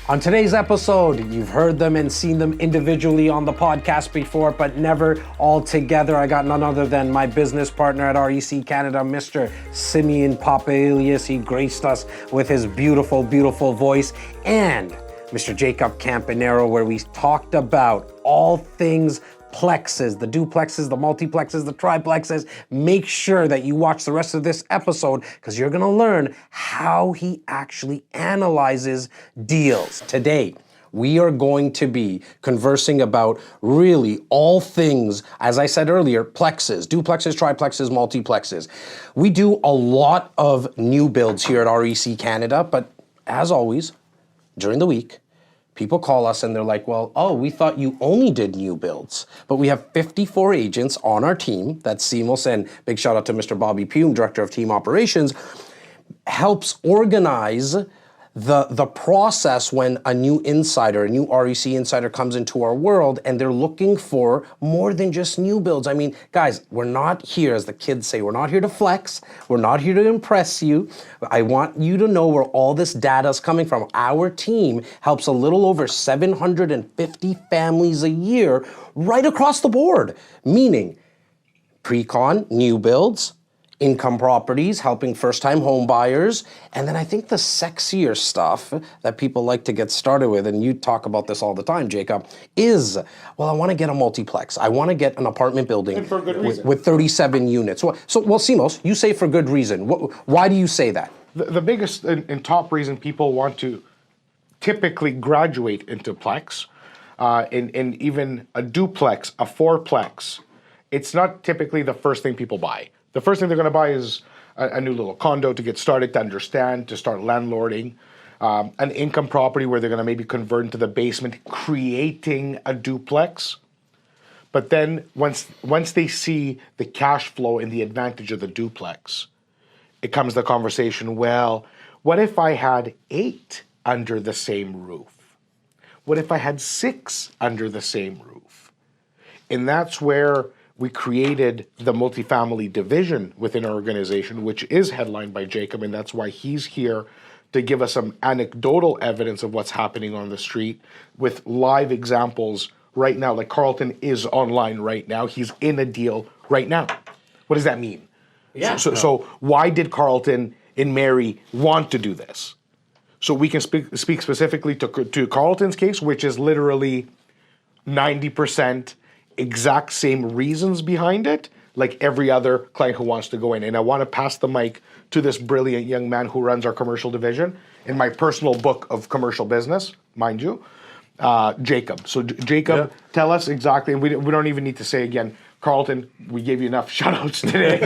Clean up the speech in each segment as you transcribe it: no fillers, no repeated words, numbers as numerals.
On today's episode, you've heard them and seen them individually on the podcast before, but never all together. I got none other than my business partner at REC Canada, Mr. Simeon Papailias. He graced us with his beautiful, beautiful voice. And Mr. Jacob Campagnaro, where we talked about all things plexes, the duplexes, the multiplexes, the triplexes. Make sure that you watch the rest of this episode because you're gonna learn how he actually analyzes deals. Today, we are going to be conversing about really all things, as I said earlier, plexes, duplexes, triplexes, multiplexes. We do a lot of new builds here at REC Canada, but as always, during the week, people call us and they're like, well, we thought you only did new builds. But we have 54 agents on our team. That's seamless. And big shout out to Mr. Bobby Pume, Director of Team Operations, helps organize the process when a new insider, a new REC insider comes into our world and they're looking for more than just new builds. I mean, guys, we're not here, as the kids say, we're not here to flex. We're not here to impress you. I want you to know where all this data is coming from. Our team helps a little over 750 families a year right across the board, meaning pre-con, new builds, income properties, helping first-time home buyers, and then I think the sexier stuff that people like to get started with, and you talk about this all the time, Jacob, is, well, I want to get a multiplex. I want to get an apartment building with 37 units. Well, Simos, you say for good reason. Why do you say that? The biggest and top reason people want to typically graduate into plex, in even a duplex, a fourplex, it's not typically the first thing people buy. The first thing they're going to buy is a new little condo to get started, to understand, to start landlording, an income property where they're going to maybe convert into the basement, creating a duplex. But then once they see the cash flow and the advantage of the duplex, it comes the conversation, well, what if I had 8 under the same roof? What if I had 6 under the same roof? And that's where we created the multifamily division within our organization, which is headlined by Jacob, and that's why he's here to give us some anecdotal evidence of what's happening on the street with live examples right now. Like Carlton is online right now. He's in a deal right now. What does that mean? Yeah. So why did Carlton and Mary want to do this? So we can speak specifically to Carlton's case, which is literally 90% exact same reasons behind it, like every other client who wants to go in. And I want to pass the mic to this brilliant young man who runs our commercial division in my personal book of commercial business, mind you, Jacob. So Jacob, tell us exactly, and we don't even need to say again, Carlton, we gave you enough shout-outs today,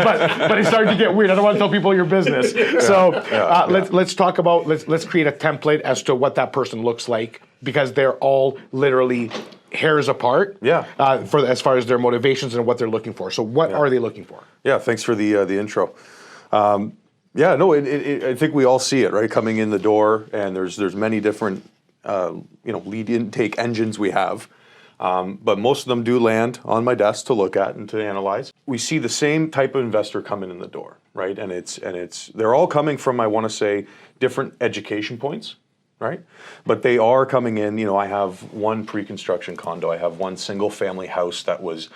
but it's starting to get weird. I don't want to tell people your business. Let's talk about, let's create a template as to what that person looks like, because they're all literally hairs apart as far as their motivations and what they're looking for. So what are they looking for? Yeah, thanks for the intro. I think we all see it, right? Coming in the door, and there's many different lead intake engines we have. But most of them do land on my desk to look at and to analyze. We see the same type of investor coming in the door, right? And they're all coming from, I want to say, different education points, right? But they are coming in, I have one pre-construction condo, I have one single family house that was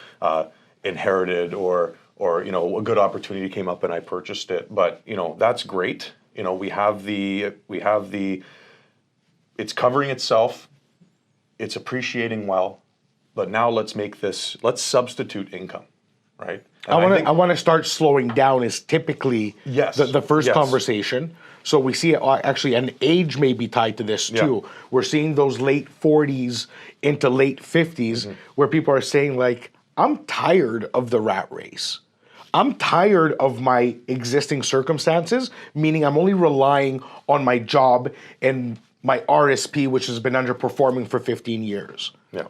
inherited or a good opportunity came up and I purchased it. But, that's great. We have the it's covering itself, it's appreciating well, but now let's substitute income, right? I want to start slowing down is typically the first conversation. So we see actually an age may be tied to this too. We're seeing those late 40s into late 50s where people are saying like, I'm tired of the rat race. I'm tired of my existing circumstances, meaning I'm only relying on my job and my RSP, which has been underperforming for 15 years. Yeah.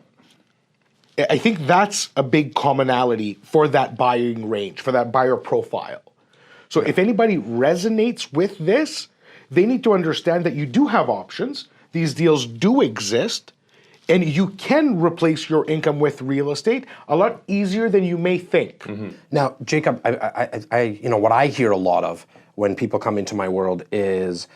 I think that's a big commonality for that buying range, for that buyer profile. So if anybody resonates with this, they need to understand that you do have options. These deals do exist, and you can replace your income with real estate a lot easier than you may think. Mm-hmm. Now, Jacob, I what I hear a lot of when people come into my world is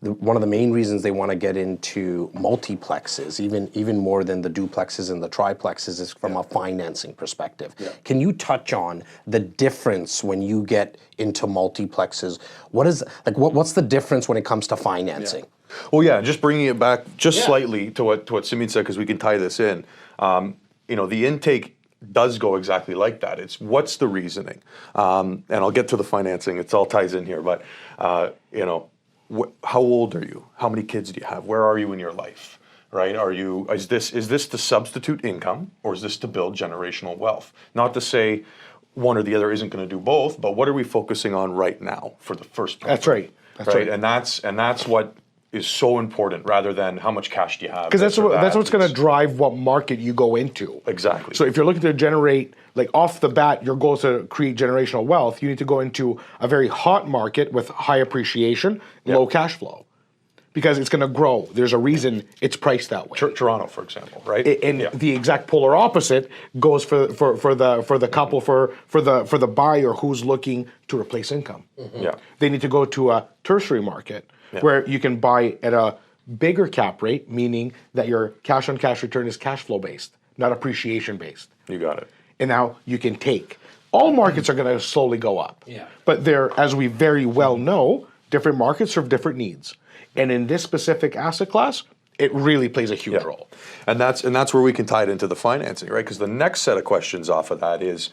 one of the main reasons they want to get into multiplexes, even more than the duplexes and the triplexes, is from a financing perspective. Can you touch on the difference when you get into multiplexes? What's the difference when it comes to financing? Well, yeah, just bringing it back just slightly to what Simeon said, because we can tie this in. The intake does go exactly like that. It's what's the reasoning, and I'll get to the financing. It all ties in here, but how old are you? How many kids do you have? Where are you in your life? Right? Is this to substitute income, or is this to build generational wealth? Not to say one or the other isn't going to do both, but what are we focusing on right now for the first property? That's right. That's right. And that's what is so important, rather than how much cash do you have. Because that's what's going to drive what market you go into. Exactly. So if you're looking to generate, like off the bat, your goal is to create generational wealth, you need to go into a very hot market with high appreciation, low cash flow. Because it's going to grow. There's a reason it's priced that way. Toronto, for example, right? And the exact polar opposite goes for the couple, for the buyer who's looking to replace income. Yeah. They need to go to a tertiary market where you can buy at a bigger cap rate, meaning that your cash on cash return is cash flow based, not appreciation based. You got it. And now you can take. All markets are going to slowly go up. Yeah. But there, as we very well know, different markets serve different needs. And in this specific asset class, it really plays a huge role. And that's where we can tie it into the financing, right? Because the next set of questions off of that is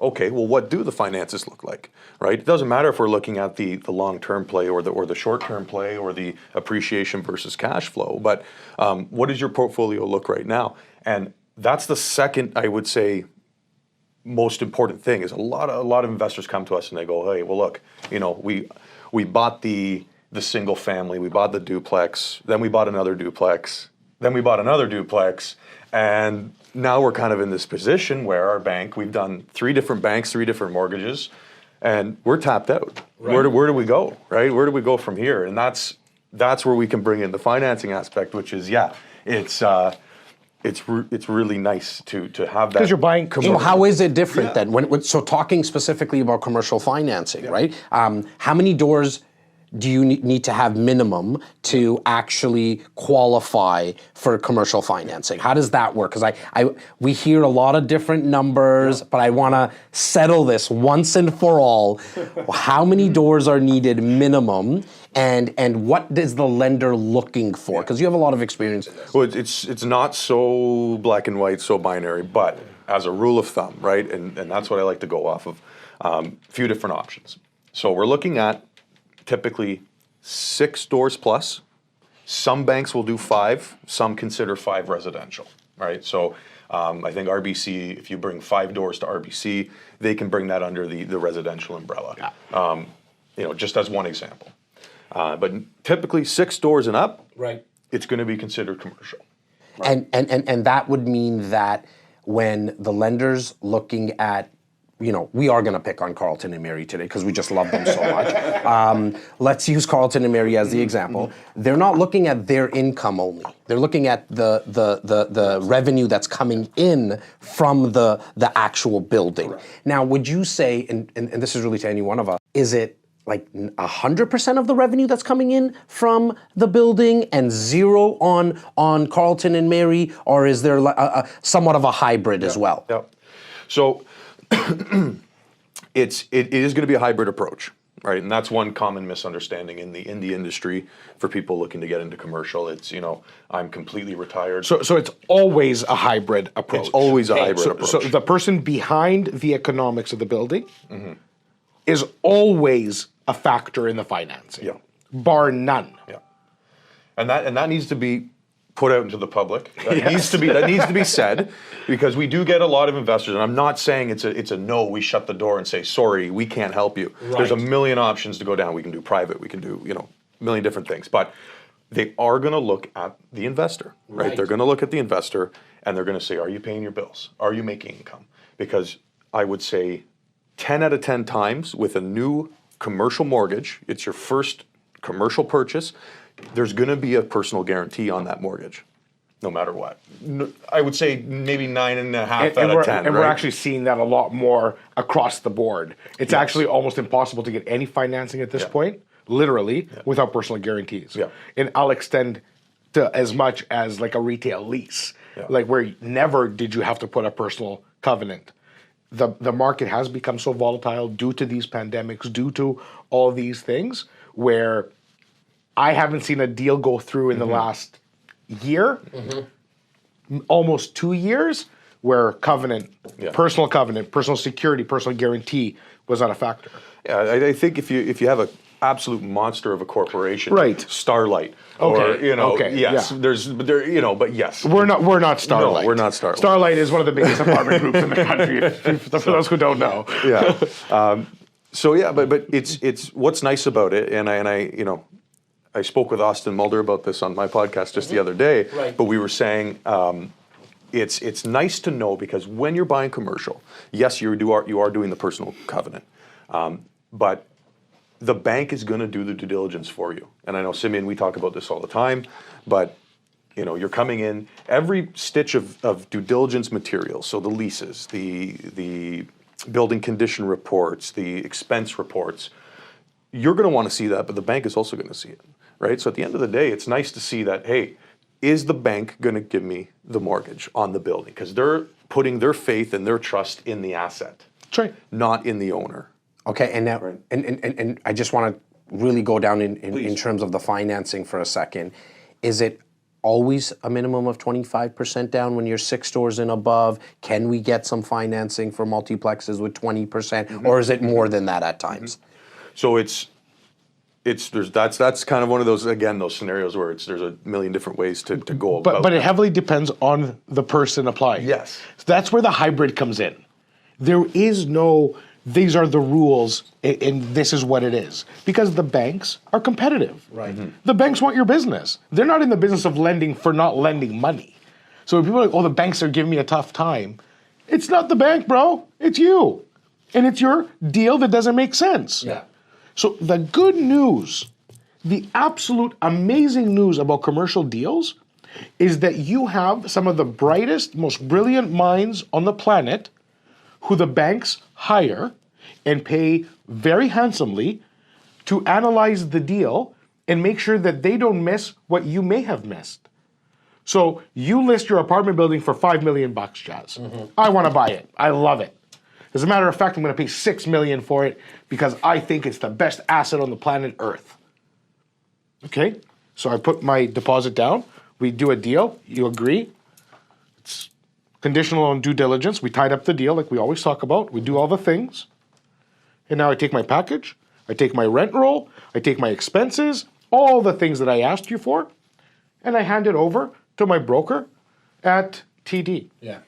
okay, well, what do the finances look like, right? It doesn't matter if we're looking at the long-term play or the short-term play or the appreciation versus cash flow, but what does your portfolio look right now? And that's the second, I would say, most important thing is a lot of investors come to us and they go, hey, well, look, we bought the single family, we bought the duplex, then we bought another duplex, then we bought another duplex, and now we're kind of in this position where our bank, we've done 3 different banks, 3 different mortgages, and we're tapped out. Right. Where do we go, right? Where do we go from here? And that's where we can bring in the financing aspect, which is, it's really nice to have that. Because you're buying commercial. So how is it different then? So talking specifically about commercial financing, right? How many doors do you need to have minimum to actually qualify for commercial financing? How does that work? Because we hear a lot of different numbers, but I want to settle this once and for all. How many doors are needed minimum, and what is the lender looking for? Because you have a lot of experience in this. Well, it's not so black and white, so binary, but as a rule of thumb, right? And that's what I like to go off of. A few different options. So we're looking at typically 6 doors plus. Some banks will do 5. Some consider 5 residential, right? So I think RBC, if you bring 5 doors to RBC, they can bring that under the residential umbrella. Just as one example. But typically 6 doors and up, right, it's going to be considered commercial. Right? And that would mean that when the lender's looking at, we are going to pick on Carlton and Mary today because we just love them so much. Let's use Carlton and Mary as the example. They're not looking at their income only. They're looking at the revenue that's coming in from the actual building. Right. Now, would you say, and this is really to any one of us, is it like 100% of the revenue that's coming in from the building and 0 on Carlton and Mary, or is there somewhat of a hybrid as well? Yeah. So it is going to be a hybrid approach, right? And that's one common misunderstanding in the industry for people looking to get into commercial. It's I'm completely retired. So it's always a hybrid approach. It's always a hybrid approach. So the person behind the economics of the building is always a factor in the financing, bar none. Yeah, and that needs to be put out into the public. That needs to be said, because we do get a lot of investors, and I'm not saying it's a no, we shut the door and say, sorry, we can't help you. Right. There's a million options to go down. We can do private, we can do, a million different things. But they are going to look at the investor, right? They're going to look at the investor and they're going to say, are you paying your bills? Are you making income? Because I would say 10 out of 10 times with a new commercial mortgage, it's your first commercial purchase, there's going to be a personal guarantee on that mortgage, no matter what. I would say maybe 9.5 out of 10. And we're actually seeing that a lot more across the board. It's actually almost impossible to get any financing at this point. literally, without personal guarantees. Yeah. And I'll extend to as much as like a retail lease, like where never did you have to put a personal covenant. The market has become so volatile due to these pandemics, due to all these things, where I haven't seen a deal go through in the last year, almost 2 years, where personal security, personal guarantee was not a factor. Yeah, I think if you have a absolute monster of a corporation, Right. Starlight, or yes, yeah. but yes, We're not Starlight. No, we're not Starlight. Starlight is one of the biggest apartment groups in the country. For those who don't know. Yeah. So yeah, but it's what's nice about it, and I spoke with Austin Mulder about this on my podcast just the other day. Right. But we were saying it's nice to know, because when you're buying commercial, yes, you are doing the personal covenant, but the bank is going to do the due diligence for you. And I know, Simeon, we talk about this all the time, but you're coming in, every stitch of due diligence material, so the leases, the building condition reports, the expense reports, you're going to want to see that, but the bank is also going to see it, right? So at the end of the day, it's nice to see that, hey, is the bank going to give me the mortgage on the building? Because they're putting their faith and their trust in the asset, That's right. not in the owner. Okay, and now, and I just want to really go down in terms of the financing for a second. Is it always a minimum of 25% down when you're 6 stores and above? Can we get some financing for multiplexes with 20%, or is it more than that at times? So that's kind of one of those, again, those scenarios where there's a million different ways to go about. But it heavily depends on the person applying. Yes. So that's where the hybrid comes in. There is no, these are the rules and this is what it is. Because the banks are competitive. Right. The banks want your business. They're not in the business of lending for not lending money. So when people are like, oh, the banks are giving me a tough time. It's not the bank, bro. It's you. And it's your deal that doesn't make sense. Yeah. So the good news, the absolute amazing news about commercial deals is that you have some of the brightest, most brilliant minds on the planet who the banks hire and pay very handsomely to analyze the deal and make sure that they don't miss what you may have missed. So you list your apartment building for $5 million, Jas. I want to buy it. I love it. As a matter of fact, I'm going to pay $6 million for it because I think it's the best asset on the planet Earth. Okay, so I put my deposit down. We do a deal. You agree. It's conditional on due diligence. We tied up the deal like we always talk about. We do all the things. And now I take my package. I take my rent roll. I take my expenses, all the things that I asked you for, and I hand it over to my broker at TD. Yeah.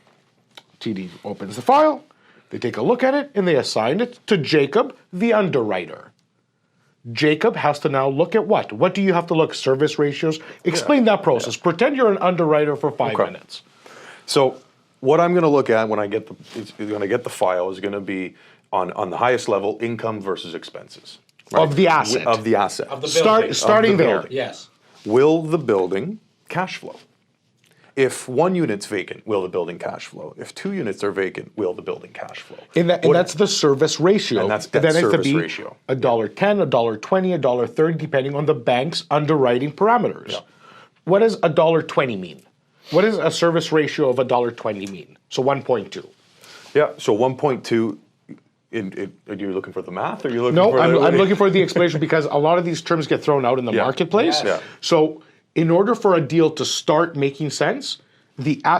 TD opens the file. They take a look at it, and they assign it to Jacob, the underwriter. Jacob has to now look at what? What do you have to look? Service ratios? Explain that process. Pretend you're an underwriter for 5 minutes. So what I'm going to look at when I get the file is going to be on the highest level, income versus expenses. Right? Of the asset. Of the asset. Of the building. Starting Of the there. building. Yes. Will the building cash flow? If 1 unit's vacant, will the building cash flow? If 2 units are vacant, will the building cash flow? And that's the service ratio. And that's debt service ratio. $1.10, $1.20, $1.30, depending on the bank's underwriting parameters. Yeah. What does $1.20 mean? What does a service ratio of $1.20 mean? So 1.2. Yeah, so 1.2, are you looking for the math, or are you looking No, for I'm looking for the explanation because a lot of these terms get thrown out in the marketplace. Yes. Yeah. So in order for a deal to start making sense,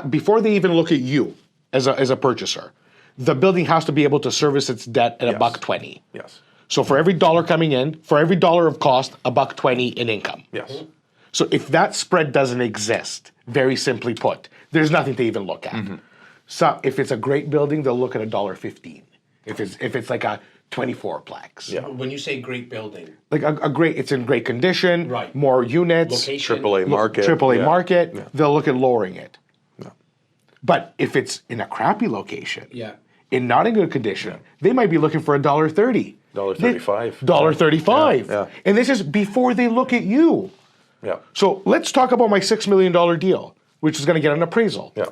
before they even look at you as a purchaser, the building has to be able to service its debt at $1.20. Yes. So for every dollar coming in, for every dollar of cost, $1.20 in income. Yes. So if that spread doesn't exist, very simply put, there's nothing to even look at. So if it's a great building, they'll look at $1.15. If it's like a 24-plex. Yeah. When you say great building, Like it's in great condition, Right. more units, location. AAA market. AAA market, Yeah. they'll look at lowering it. Yeah. But if it's in a crappy location, Yeah. in not in good condition, they might be looking for $1.30. $1.35. $1.35. Yeah. And this is before they look at you. Yeah. So let's talk about my $6 million deal, which is going to get an appraisal. Yeah.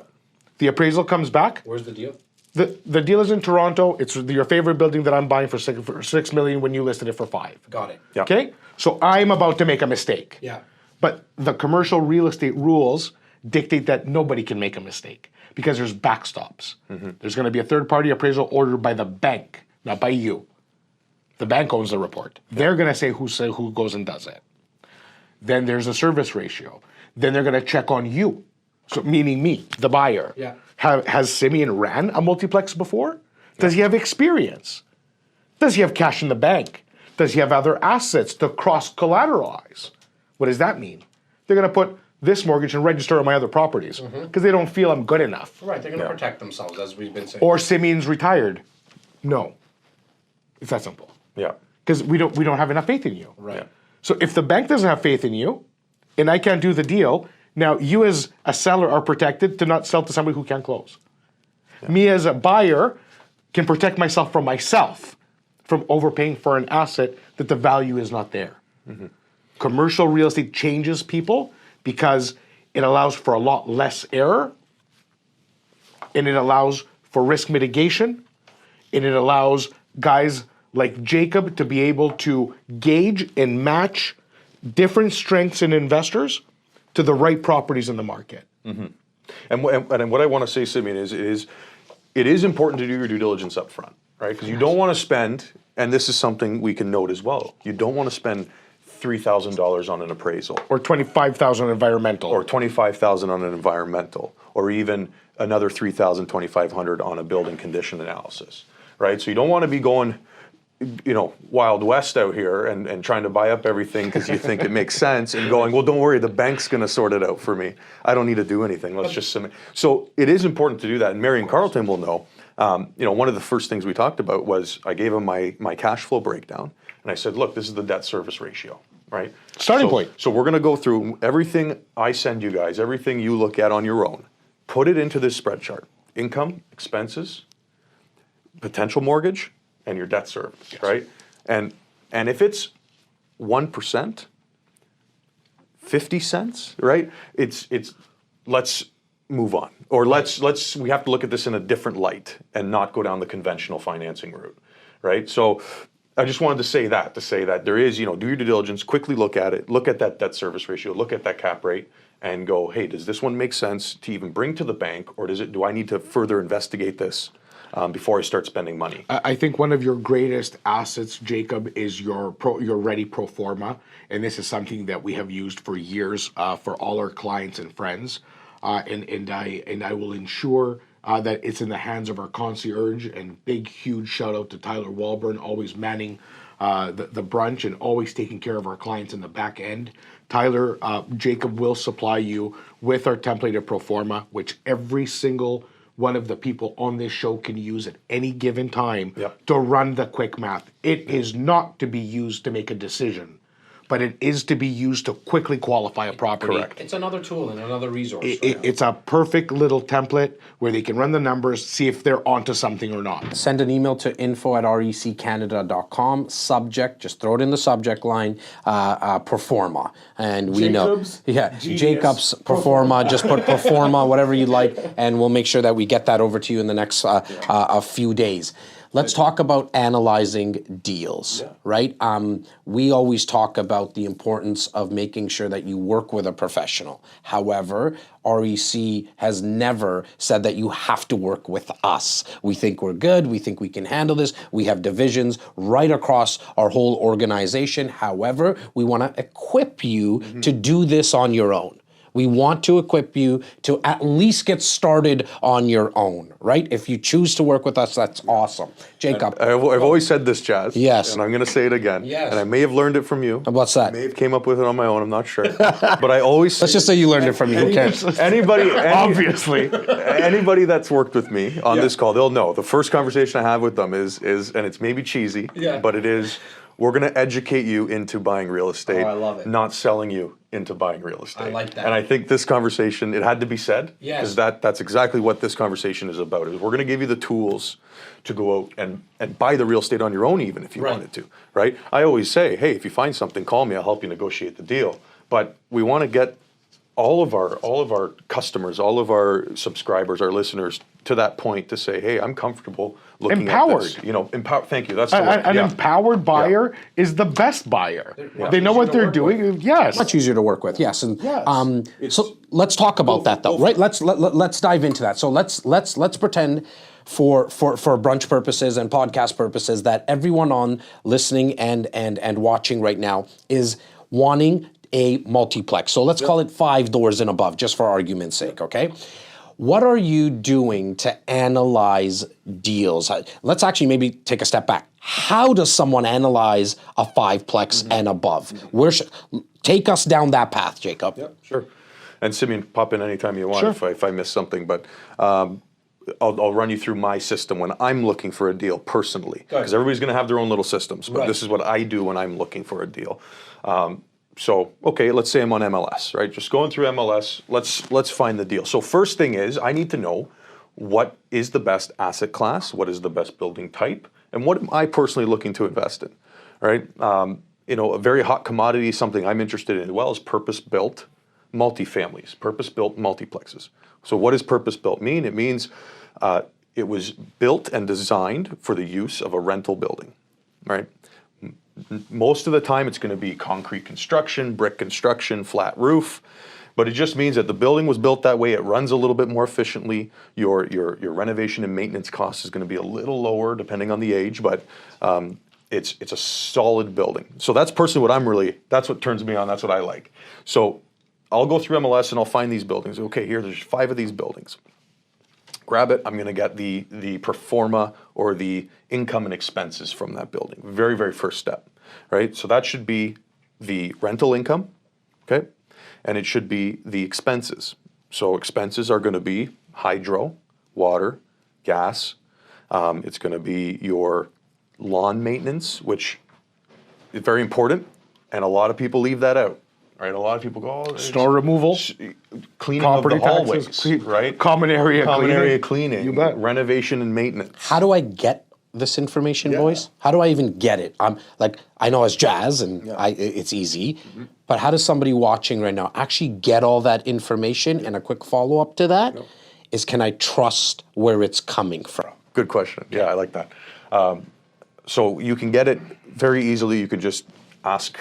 The appraisal comes back. Where's the deal? The deal is in Toronto. It's your favorite building that I'm buying for $6 million when you listed it for $5 million. Got it. Yeah. Okay? So I'm about to make a mistake. Yeah. But the commercial real estate rules dictate that nobody can make a mistake because there's backstops. There's going to be a third-party appraisal ordered by the bank, not by you. The bank owns the report. They're going to say who goes and does it. Then there's a service ratio. Then they're going to check on you, so meaning me, the buyer. Yeah. Has Simeon ran a multiplex before? Does he have experience? Does he have cash in the bank? Does he have other assets to cross-collateralize? What does that mean? They're going to put this mortgage and register on my other properties because they don't feel I'm good enough. Right, they're going to protect themselves, as we've been saying. Or Simeon's retired. No. It's that simple. Yeah. Because we don't have enough faith in you. Right. Yeah. So if the bank doesn't have faith in you, and I can't do the deal, now you as a seller are protected to not sell to somebody who can't close. Me as a buyer can protect myself from overpaying for an asset that the value is not there. Commercial real estate changes people because it allows for a lot less error, and it allows for risk mitigation, and it allows guys like Jacob to be able to gauge and match different strengths in investors to the right properties in the market. And what I want to say, Simeon, is it is important to do your due diligence up front, right? Because you don't want to spend, and this is something we can note as well, you don't want to spend $3,000 on an appraisal. Or 25,000 environmental. Or 25,000 on an environmental, or even another 3,000, 2,500 on a building condition analysis, right? So you don't want to be going, Wild West out here and trying to buy up everything because you think it makes sense and going, well, don't worry, the bank's going to sort it out for me. I don't need to do anything. Let's just submit. So it is important to do that. And Mary and Carlton will know. One of the first things we talked about was I gave them my cash flow breakdown, and I said, look, this is the debt service ratio, right? Starting point. So we're going to go through everything I send you guys, everything you look at on your own, put it into this spread chart: income, expenses, potential mortgage, and your debt service, right? And if it's 1%, 50 cents, right? It's let's move on, or we have to look at this in a different light and not go down the conventional financing route, right? So I just wanted to say that there is, do your due diligence, quickly look at it, look at that debt service ratio, look at that cap rate, and go, hey, does this one make sense to even bring to the bank, or do I need to further investigate this before I start spending money? I think one of your greatest assets, Jacob, is your ready pro forma, and this is something that we have used for years for all our clients and friends, and I will ensure that it's in the hands of our concierge. And big, huge shout out to Tyler Walburn, always manning the brunch and always taking care of our clients in the back end. Tyler, Jacob will supply you with our templated pro forma, which every single one of the people on this show can use at any given time to run the quick math. It is not to be used to make a decision, but it is to be used to quickly qualify a property. Correct. It's another tool and another resource. It's a perfect little template where they can run the numbers, see if they're onto something or not. Send an email to info@reccanada.com. Subject, just throw it in the subject line, Proforma. And we Jacob's know. Yeah, genius. Jacob's Proforma. Just put Proforma, whatever you like, and we'll make sure that we get that over to you in the next a few days. Let's talk about analyzing deals, right? We always talk about the importance of making sure that you work with a professional. However, REC has never said that you have to work with us. We think we're good. We think we can handle this. We have divisions right across our whole organization. However, we want to equip you to do this on your own. We want to equip you to at least get started on your own, right? If you choose to work with us, that's awesome. Jacob. I've always said this, Jas. Yes. And I'm going to say it again. Yes. And I may have learned it from you. What's that? I may have came up with it on my own. I'm not sure. But I always say, Let's just say you learned it from me. Who cares? Obviously. Anybody that's worked with me on this call, they'll know. The first conversation I have with them is, and it's maybe cheesy, but it is, we're going to educate you into buying real estate. Oh, I love it. Not selling you into buying real estate. I like that. And I think this conversation, it had to be said. Yes. Because that's exactly what this conversation is about. Is we're going to give you the tools to go out and buy the real estate on your own, even if you wanted to, right? I always say, hey, if you find something, call me. I'll help you negotiate the deal. But we want to get all of our customers, all of our subscribers, our listeners, to that point to say, hey, I'm comfortable looking Empowered. at this. Empowered. Thank you. That's the word. An empowered buyer is the best buyer. They know what they're doing. Yes. Much easier to work with, yes. And so let's talk about that though, right? Let's dive into that. So let's pretend for brunch purposes and podcast purposes that everyone on listening and watching right now is wanting a multiplex. So let's call it 5 doors and above, just for argument's sake, okay? What are you doing to analyze deals? Let's actually maybe take a step back. How does someone analyze a 5-plex and above? Take us down that path, Jacob. Yeah, sure. And Simeon, pop in anytime you want if I miss something. But I'll run you through my system when I'm looking for a deal personally. Because everybody's going to have their own little systems. But this is what I do when I'm looking for a deal. So, okay, let's say I'm on MLS, right? Just going through MLS, let's find the deal. So first thing is, I need to know what is the best asset class, what is the best building type, and what am I personally looking to invest in, right? A very hot commodity, something I'm interested in as well, is purpose-built multifamilies, purpose-built multiplexes. So what does purpose-built mean? It means it was built and designed for the use of a rental building, right? Most of the time, it's going to be concrete construction, brick construction, flat roof, but it just means that the building was built that way. It runs a little bit more efficiently. Your renovation and maintenance cost is going to be a little lower depending on the age, but it's a solid building. So that's personally that's what turns me on. That's what I like. So I'll go through MLS and I'll find these buildings. Okay, there's 5 of these buildings. Grab it, I'm going to get the pro forma or the income and expenses from that building. Very, very first step, right? So that should be the rental income, okay? And it should be the expenses. So expenses are going to be hydro, water, gas. It's going to be your lawn maintenance, which is very important, and a lot of people leave that out. Right, a lot of people go, snow removal, cleaning property of the hallways, taxes, right? Common area cleaning, you bet. Renovation and maintenance. How do I get this information, boys? How do I even get it? I know as Jas, and it's easy, but how does somebody watching right now actually get all that information? And a quick follow-up to that is, can I trust where it's coming from? Good question. Yeah, I like that. So you can get it very easily. You can just ask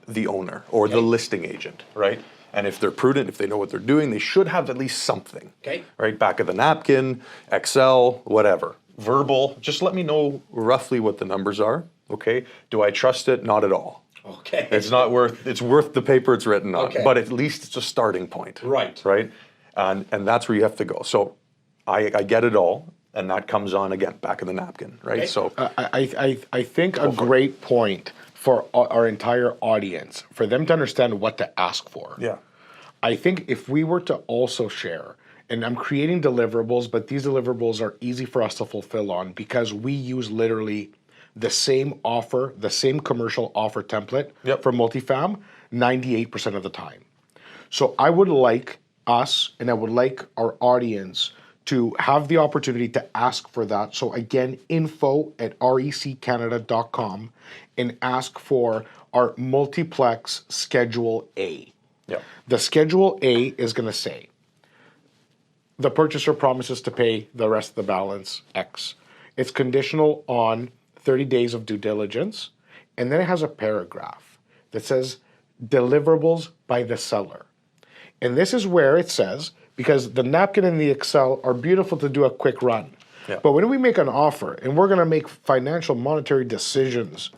the owner or the listing agent, right? And if they're prudent, if they know what they're doing, they should have at least something, right? Back of the napkin, Excel, whatever. Verbal, just let me know roughly what the numbers are, okay? Do I trust it? Not at all. Okay. It's worth the paper it's written on, but at least it's a starting point. Right. Right? And that's where you have to go. So I get it all, and that comes on, again, back of the napkin, right? Okay. So I think a great point for our entire audience, for them to understand what to ask for. Yeah. I think if we were to also share, and I'm creating deliverables, but these deliverables are easy for us to fulfill on because we use literally the same offer, the same commercial offer template for multifam 98% of the time. So I would like us, and I would like our audience to have the opportunity to ask for that. So again, info@reccanada.com, and ask for our multiplex Schedule A. Yeah. The Schedule A is going to say, the purchaser promises to pay the rest of the balance, X. It's conditional on 30 days of due diligence, and then it has a paragraph that says deliverables by the seller. And this is where it says, because the napkin and the Excel are beautiful to do a quick run. Yeah. But when we make an offer and we're going to make financial monetary decisions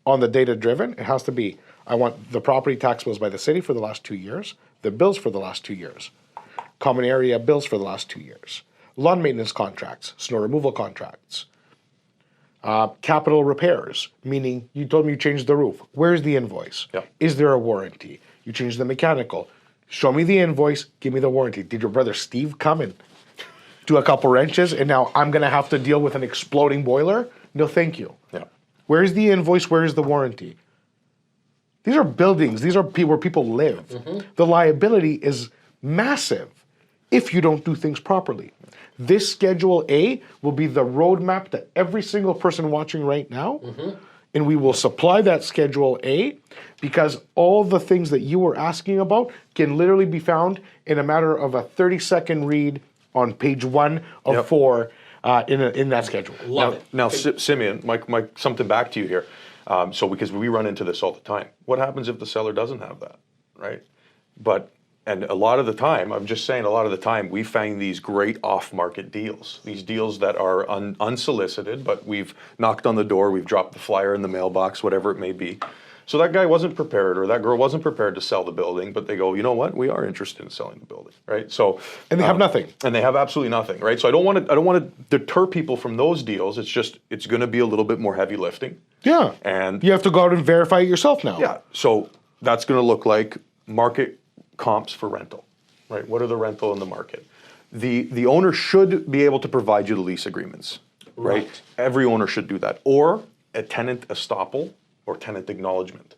on the data driven, it has to be, I want the property tax bills by the city for the last 2 years, the bills for the last 2 years, common area bills for the last 2 years, lawn maintenance contracts, snow removal contracts, capital repairs, meaning you told me you changed the roof. Where's the invoice? Yeah. Is there a warranty? You changed the mechanical. Show me the invoice, give me the warranty. Did your brother Steve come and do a couple wrenches and now I'm going to have to deal with an exploding boiler? No, thank you. Yeah. Where's the invoice? Where's the warranty? These are buildings. These are where people live. The liability is massive if you don't do things properly. This Schedule A will be the roadmap that every single person watching right now and we will supply that Schedule A, because all the things that you were asking about can literally be found in a matter of a 30-second read on page 1 of 4 in that schedule. Love it. Now, Simeon, Mike, something back to you here. So because we run into this all the time. What happens if the seller doesn't have that, right? And a lot of the time, I'm just saying, a lot of the time, we find these great off-market deals. These deals that are unsolicited, but we've knocked on the door, we've dropped the flyer in the mailbox, whatever it may be. So that guy wasn't prepared, or that girl wasn't prepared to sell the building, but they go, you know what? We are interested in selling the building, right? So And they have nothing. and they have absolutely nothing, right? So I don't want to deter people from those deals. It's just it's going to be a little bit more heavy lifting. Yeah. And you have to go out and verify it yourself now. yeah, so that's going to look like market comps for rental, right? What are the rental in the market? The owner should be able to provide you the lease agreements, right? Every owner should do that, or a tenant estoppel or tenant acknowledgement,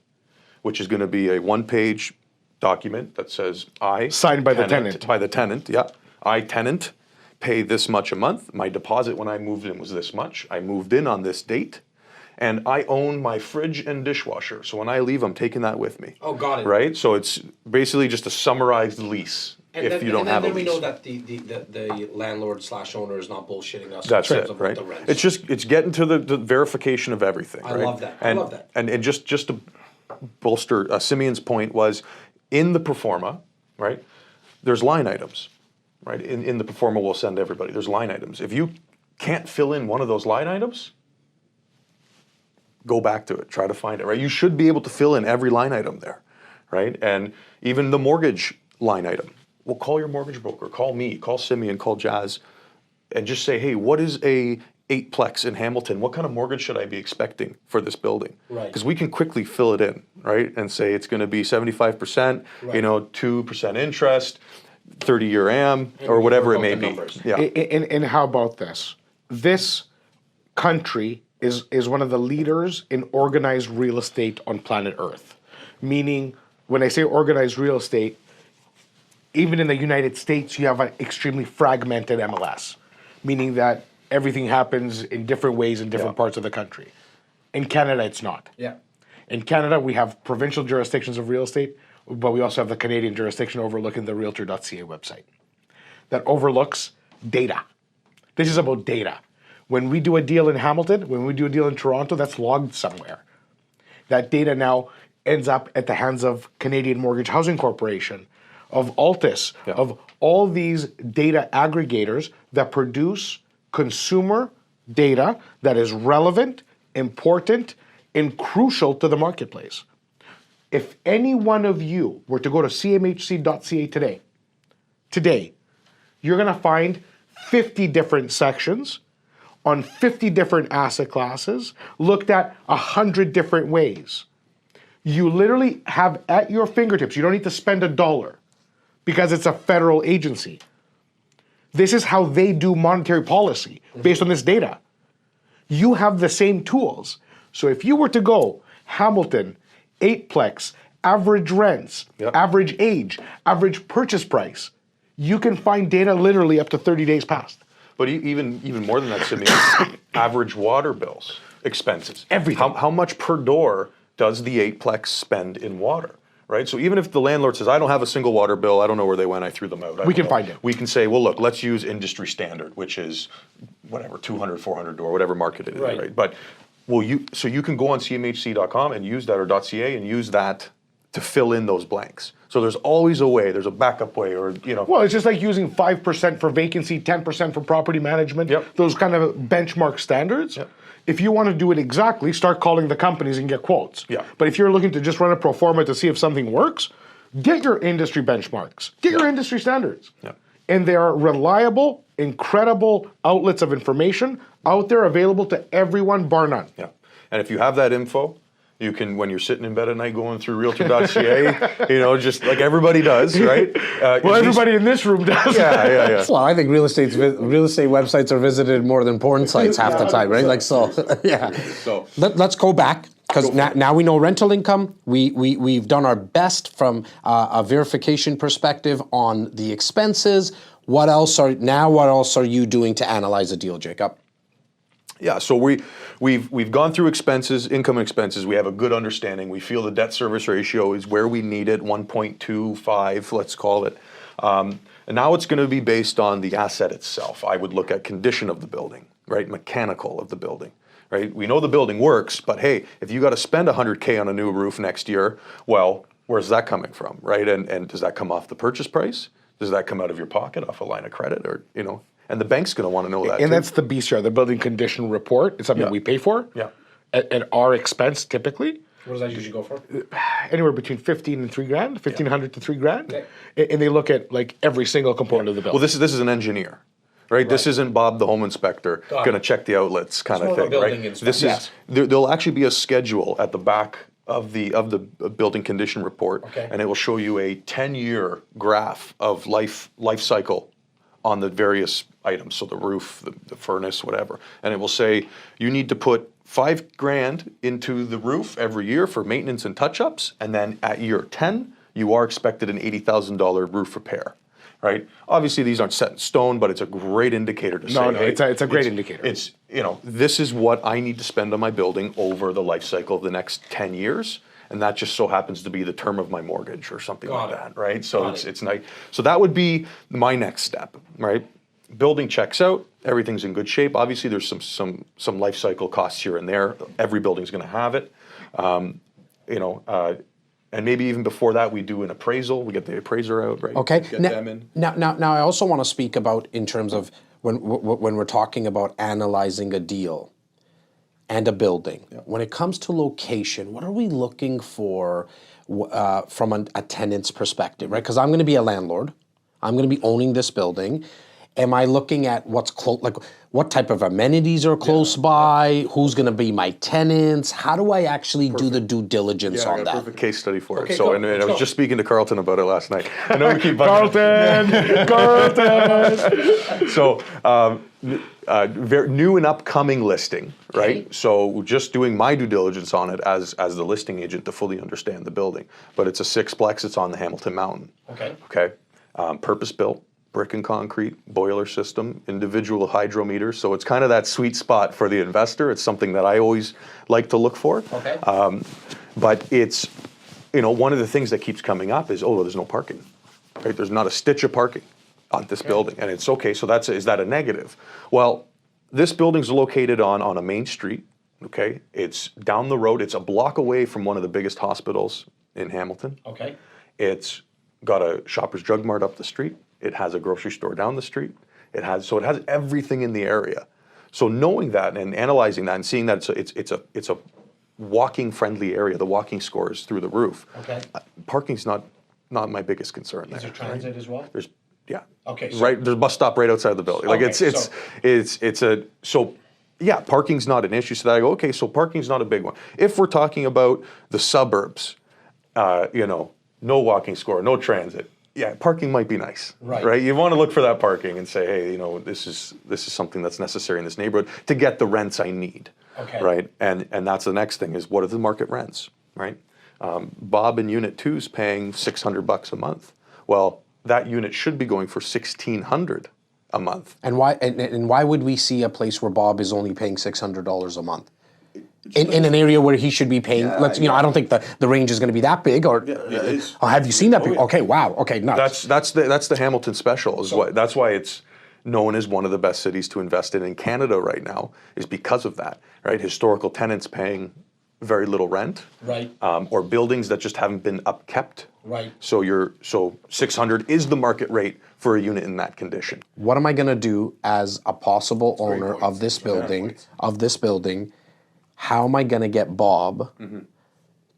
which is going to be a one-page document that says I Signed by the tenant. By the tenant, yeah. I tenant pay this much a month. My deposit when I moved in was this much. I moved in on this date. And I own my fridge and dishwasher. So when I leave, I'm taking that with me. Oh, got it. Right? So it's basically just a summarized lease if you don't have a lease. And then we know that the landlord/owner is not bullshitting us. That's in terms it, of right? The rents. It's getting to the verification of everything. I right? love that. And, I love that. And just to bolster Simeon's point was, in the proforma, right? There's line items, right? In the proforma, we'll send everybody. There's line items. If you can't fill in one of those line items, go back to it, try to find it, right? You should be able to fill in every line item there, right? And even the mortgage line item. Well, call your mortgage broker, call me, call Simeon, call Jas, and just say, hey, what is a 8-plex in Hamilton? What kind of mortgage should I be expecting for this building? Right. Because we can quickly fill it in, right? And say it's going to be 75%, Right. 2% interest, 30-year AM, or whatever it may be. numbers. Yeah. And how about this? This country is one of the leaders in organized real estate on planet Earth. Meaning, when I say organized real estate, even in the United States, you have an extremely fragmented MLS, meaning that everything happens in different ways in different parts of the country. In Canada, it's not. Yeah. In Canada, we have provincial jurisdictions of real estate, but we also have the Canadian jurisdiction overlooking the realtor.ca website that overlooks data. This is about data. When we do a deal in Hamilton, when we do a deal in Toronto, that's logged somewhere. That data now ends up at the hands of Canadian Mortgage Housing Corporation, of Altus, of all these data aggregators that produce consumer data that is relevant, important, and crucial to the marketplace. If any one of you were to go to cmhc.ca today, you're going to find 50 different sections on 50 different asset classes, looked at 100 different ways. You literally have at your fingertips, you don't need to spend $1 because it's a federal agency. This is how they do monetary policy based on this data. You have the same tools. So if you were to go Hamilton, 8-plex, average rents, average age, average purchase price, you can find data literally up to 30 days past. But even more than that, Simeon, average water bills, expenses. Everything. How much per door does the 8-plex spend in water, right? So even if the landlord says, I don't have a single water bill, I don't know where they went, I threw them out. We can find it. We can say, well, look, let's use industry standard, which is whatever, 200, 400 door, whatever market it is, right? But so you can go on cmhc.com and use that, or .ca, and use that to fill in those blanks. So there's always a way, there's a backup way, or, Well, it's just like using 5% for vacancy, 10% for property management, those kind of benchmark standards. If you want to do it exactly, start calling the companies and get quotes. But if you're looking to just run a pro forma to see if something works, get your industry benchmarks, get your industry standards. And they are reliable, incredible outlets of information out there available to everyone, bar none. And if you have that info, you can, when you're sitting in bed at night going through realtor.ca, just like everybody does, right? Well, everybody in this room does. Yeah. Well, I think real estate websites are visited more than porn sites half the time, right? Like, so, yeah. So Let's go back, because now we know rental income. We've done our best from a verification perspective on the expenses. What else are you doing to analyze a deal, Jacob? Yeah, so we've gone through expenses, income and expenses. We have a good understanding. We feel the debt service ratio is where we need it, 1.25, let's call it. And now it's going to be based on the asset itself. I would look at condition of the building, right? Mechanical of the building, right? We know the building works, but hey, if you got to spend $100K on a new roof next year, well, where's that coming from, right? And does that come off the purchase price? Does that come out of your pocket, off a line of credit, or And the bank's going to want to know that. And too. that's the BCR, the building condition report. It's something we pay for. Yeah. At our expense, typically. What does that usually go for? Anywhere between 15 and $3,000, 1,500 to $3,000, Okay. and they look at like every single component of the building. Well, this is an engineer, right? This isn't Bob the home inspector Got going to it. check the outlets kind It's of more of a thing, right? building This inspection. is there'll actually be a schedule at the back of the building condition report, Okay. and it will show you a 10-year graph of life cycle on the various items, so the roof, the furnace, whatever, and it will say you need to put $5,000 into the roof every year for maintenance and touch-ups, and then at year 10, you are expected an $80,000 roof repair, right? Obviously, these aren't set in stone, but it's a great indicator to say. No, hey, it's a great indicator. It's, this is what I need to spend on my building over the life cycle of the next 10 years, and that just so happens to be the term of my mortgage or something Got like it. that, right? So Got it. it's nice. So that would be my next step, right? Building checks out, everything's in good shape. Obviously, there's some life cycle costs here and there. Every building's going to have it, and maybe even before that, we do an appraisal. We get the appraiser out, right? Okay. Get Now, them in. now, I also want to speak about in terms of when we're talking about analyzing a deal and a building. When it comes to location, what are we looking for from a tenant's perspective, right? Because I'm going to be a landlord. I'm going to be owning this building. Am I looking at what's close, like what type of amenities are close by? Who's going to be my tenants? How do I actually do the due diligence Yeah, I on got a that? perfect case study for Okay, it. So, go. and I Let's was go. just speaking to Carlton about it last night. I know we keep Carlton! So, very new and upcoming listing, right? Okay. So, just doing my due diligence on it as the listing agent to fully understand the building. But it's a sixplex. It's on the Hamilton Mountain. Okay. Okay. Purpose built, brick and concrete, boiler system, individual hydrometers. So it's kind of that sweet spot for the investor. It's something that I always like to look for. Okay. But it's, one of the things that keeps coming up is, there's no parking. Right? There's not a stitch of parking on this building. And it's okay, so is that a negative? Well, this building's located on a main street, okay? It's down the road. It's a block away from one of the biggest hospitals in Hamilton. Okay. It's got a Shoppers Drug Mart up the street. It has a grocery store down the street. It has everything in the area. So knowing that and analyzing that and seeing that it's a walking friendly area, the walking score is through the roof. Okay. Parking's not my biggest concern Is there. there transit as well? There's Okay, so- right. There's a bus stop right outside the building. Like Okay, parking's not an issue. So that I go, okay, so parking's not a big one. If we're talking about the suburbs, no walking score, no transit. Yeah, parking might be nice, Right. You want to look for that parking and say, hey, this is something that's necessary in this neighborhood to get the rents I need, Okay. right? And that's the next thing is what are the market rents, right? Bob in Unit 2 is paying $600 a month. Well, that unit should be going for $1,600 a month. And why would we see a place where Bob is only paying $600 a month? In an area where he should be paying, I don't think the range is going to be that big. Or have you seen that? Big? yeah. Okay, wow. Okay, nuts. That's the Hamilton special. That's why it's known as one of the best cities to invest in Canada right now, is because of that. Right, historical tenants paying very little rent, Right. or buildings that just haven't been upkept. Right. So 600 is the market rate for a unit in that condition. What am I going to do as a possible owner of this building? How am I going to get Bob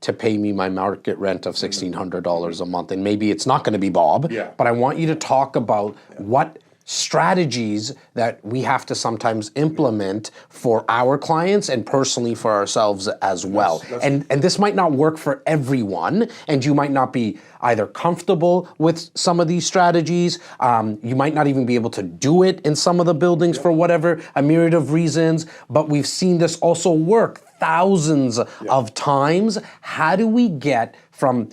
to pay me my market rent of $1,600 a month? And maybe it's not going to be Bob, but I want you to talk about what strategies that we have to sometimes implement for our clients and personally for ourselves as well. And this might not work for everyone, and you might not be either comfortable with some of these strategies. You might not even be able to do it in some of the buildings for whatever, a myriad of reasons, but we've seen this also work thousands of times. How do we get from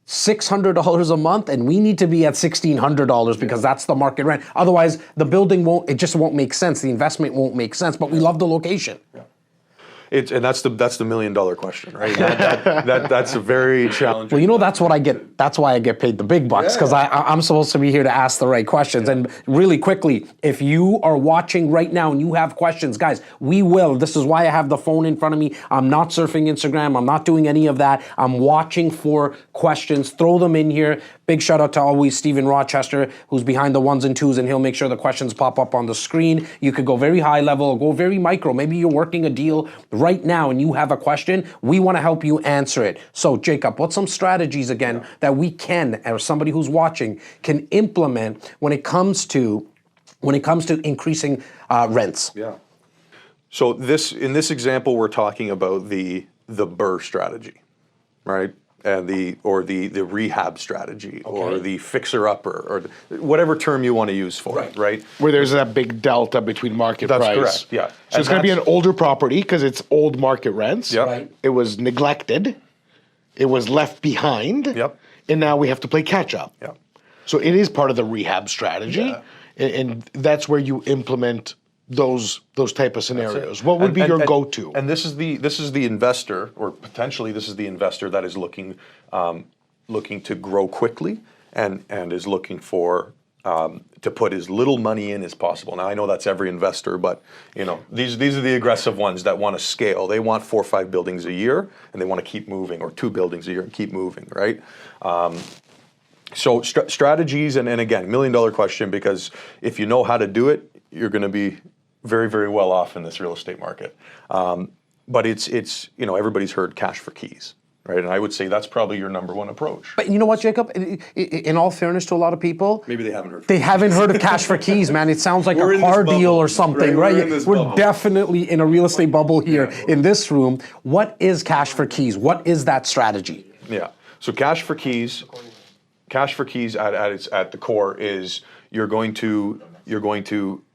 $600 a month, and we need to be at $1,600 because that's the market rent. Otherwise, the building just won't make sense. The investment won't make sense, but we love the location. And that's the $1 million question, right? That's a very challenging. Well, you know, that's what I get. That's why I get paid the big bucks, because I'm supposed to be here to ask the right questions. And really quickly, if you are watching right now and you have questions, guys, we will. This is why I have the phone in front of me. I'm not surfing Instagram. I'm not doing any of that. I'm watching for questions. Throw them in here. Big shout out to always Stephen Rochester, who's behind the ones and twos, and he'll make sure the questions pop up on the screen. You could go very high level, go very micro. Maybe you're working a deal right now and you have a question. We want to help you answer it. So, Jacob, what's some strategies again that we can, or somebody who's watching, can implement when it comes to increasing rents? Yeah. So in this example, we're talking about the BRRRR strategy, right? And the rehab strategy, or the fixer-upper, or whatever term you want to use for it, right? Where there's that big delta between market price. That's correct, yeah. So it's going to be an older property because it's old market rents. Yep. Right. It was neglected. It was left behind. Yep. And now we have to play catch-up. Yep. So it is part of the rehab strategy. Yeah. And that's where you implement those type of scenarios. What would be your go-to? And this is the investor, or potentially this is the investor that is looking to grow quickly and is looking for to put as little money in as possible. Now I know that's every investor, but you know these are the aggressive ones that want to scale. They want 4 or 5 buildings a year, and they want to keep moving, or 2 buildings a year and keep moving, right? So strategies, and again, $1 million question, because if you know how to do it, you're going to be very, very well off in this real estate market. But it's you know, everybody's heard cash for keys, right? And I would say that's probably your number one approach. But you know what, Jacob? In all fairness to a lot of people, Maybe they haven't heard. They haven't heard of cash for keys, man. It sounds like a car deal or something, right? We're definitely in a real estate bubble here in this room. What is cash for keys? What is that strategy? Yeah. So cash for keys at the core is you're going to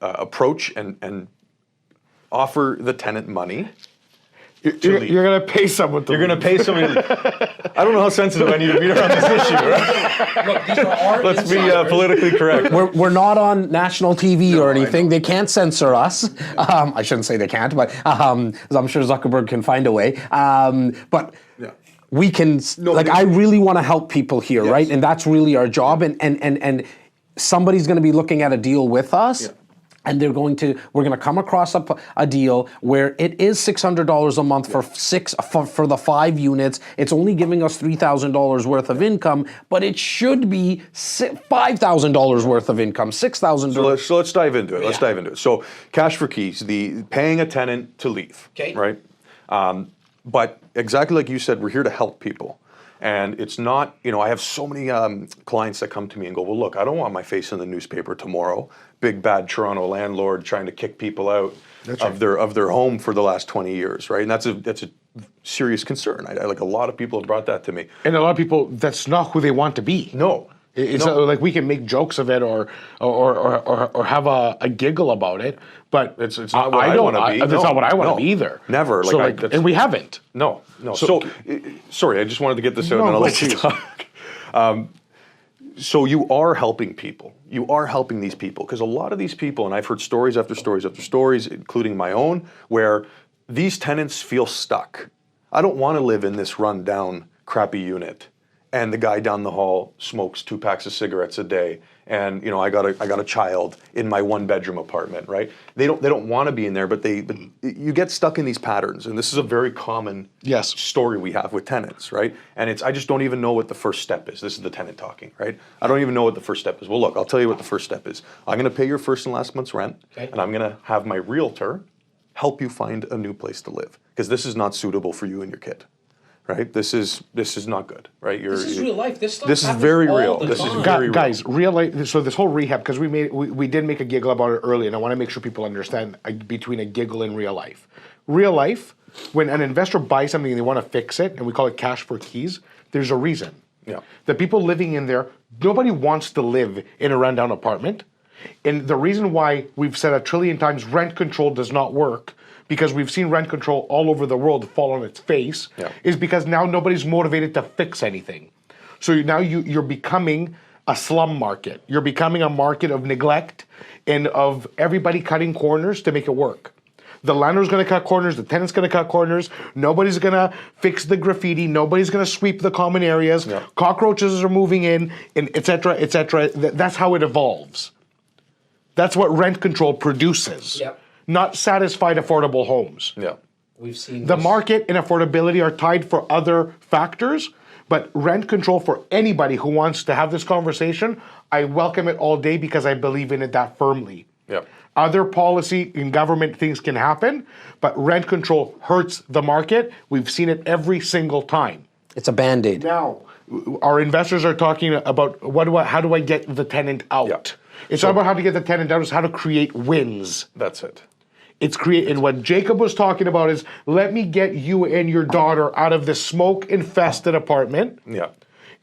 approach and offer the tenant money. You're going to pay someone to You're going to pay somebody. I don't know how sensitive I need to be around this issue, right? Look, these are our Let's be politically correct. We're not on national TV or anything. They can't censor us. I shouldn't say they can't, but 'cause I'm sure Zuckerberg can find a way. But we can, I really want to help people here, right? And that's really our job. And somebody's going to be looking at a deal with us. Yeah. And we're going to come across a deal where it is $600 a month for the 5 units. It's only giving us $3,000 worth of income, but it should be $5,000 worth of income, $6,000. So let's dive into it. Let's dive into it. So cash for keys, the paying a tenant to leave, right? But exactly like you said, we're here to help people. And it's not, you know, I have so many clients that come to me and go, well, look, I don't want my face in the newspaper tomorrow. Big bad Toronto landlord trying to kick people out of their home for the last 20 years, right? And that's a serious concern. I like a lot of people have brought that to me. And a lot of people, that's not who they want to be. No. It's not like we can make jokes of it or have a giggle about it, but it's not what I want to be. That's not what I want to be either. Never. So and we haven't. No. So sorry, I just wanted to get this out, and I'll let you talk. So you are helping people. You are helping these people, because a lot of these people, and I've heard stories after stories after stories, including my own, where these tenants feel stuck. I don't want to live in this run-down, crappy unit, and the guy down the hall smokes 2 packs of cigarettes a day, and you know I got a child in my 1-bedroom apartment, right? They don't want to be in there, but you get stuck in these patterns, and this is a very common story we have with tenants, right? And I just don't even know what the first step is. This is the tenant talking, right? I don't even know what the first step is. Well, look, I'll tell you what the first step is. I'm going to pay your first and last month's rent, and I'm going to have my realtor help you find a new place to live, because this is not suitable for you and your kid. Right, this is not good. Right, this is real life. This stuff. This is very real. This is very real. Guys, real life. So this whole rehab, because we did make a giggle about it earlier, and I want to make sure people understand between a giggle and real life. Real life, when an investor buys something and they want to fix it, and we call it cash for keys, there's a reason. Yeah. The people living in there, nobody wants to live in a rundown apartment, and the reason why we've said 1 trillion times rent control does not work, because we've seen rent control all over the world fall on its face, is because now nobody's motivated to fix anything. So you're becoming a slum market. You're becoming a market of neglect and of everybody cutting corners to make it work. The landlord's going to cut corners. The tenant's going to cut corners. Nobody's going to fix the graffiti. Nobody's going to sweep the common areas. Yeah. Cockroaches are moving in, and et cetera, et cetera. That's how it evolves. That's what rent control produces. Yep. Not satisfied affordable homes. Yeah. We've seen The this. market and affordability are tied for other factors, but rent control for anybody who wants to have this conversation, I welcome it all day because I believe in it that firmly. Yeah. Other policy and government things can happen, but rent control hurts the market. We've seen it every single time. It's a Band-Aid. Now, our investors are talking about how do I get the tenant out? Yeah. It's not about how to get the tenant out, it's how to create wins. That's it. And what Jacob was talking about is, let me get you and your daughter out of this smoke-infested apartment Yeah.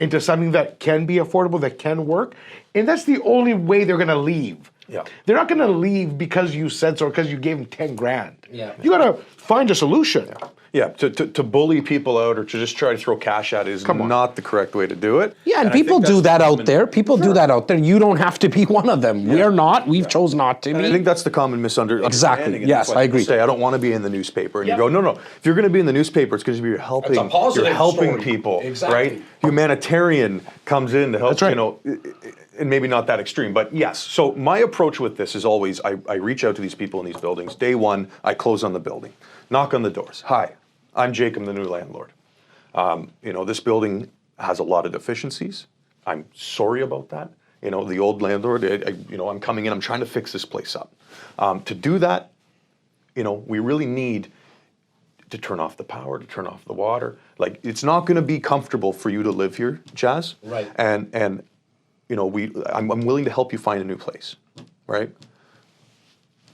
into something that can be affordable, that can work. And that's the only way they're going to leave. Yeah. They're not going to leave because you said so or because you gave them 10 grand. Yeah. You got to find a solution. Yeah, to bully people out or to just try to throw cash at is not the correct way to do it. Yeah, and I people think do that's that the out common- there. People do that out there. You don't have to be one of them. We're not. We've chose not to And I be. think that's the common misunderstanding. Exactly. And Yes, that's why I agree. people say, I don't want to be in the newspaper. And Yeah. you go, no. If you're going to be in the newspaper, it's because you're helping. That's a positive you're helping story. people, Exactly. right? Humanitarian comes in to help. That's right. You know, and maybe not that extreme, but yes. So my approach with this is always I reach out to these people in these buildings. Day one, I close on the building, knock on the doors. Hi, I'm Jake. I'm the new landlord. You know, this building has a lot of deficiencies. I'm sorry about that. You know, the old landlord, I'm coming in, I'm trying to fix this place up. To do that, you know, we really need to turn off the power, to turn off the water. Like, it's not going to be comfortable for you to live here, Jas. Right. And you know, I'm willing to help you find a new place, right?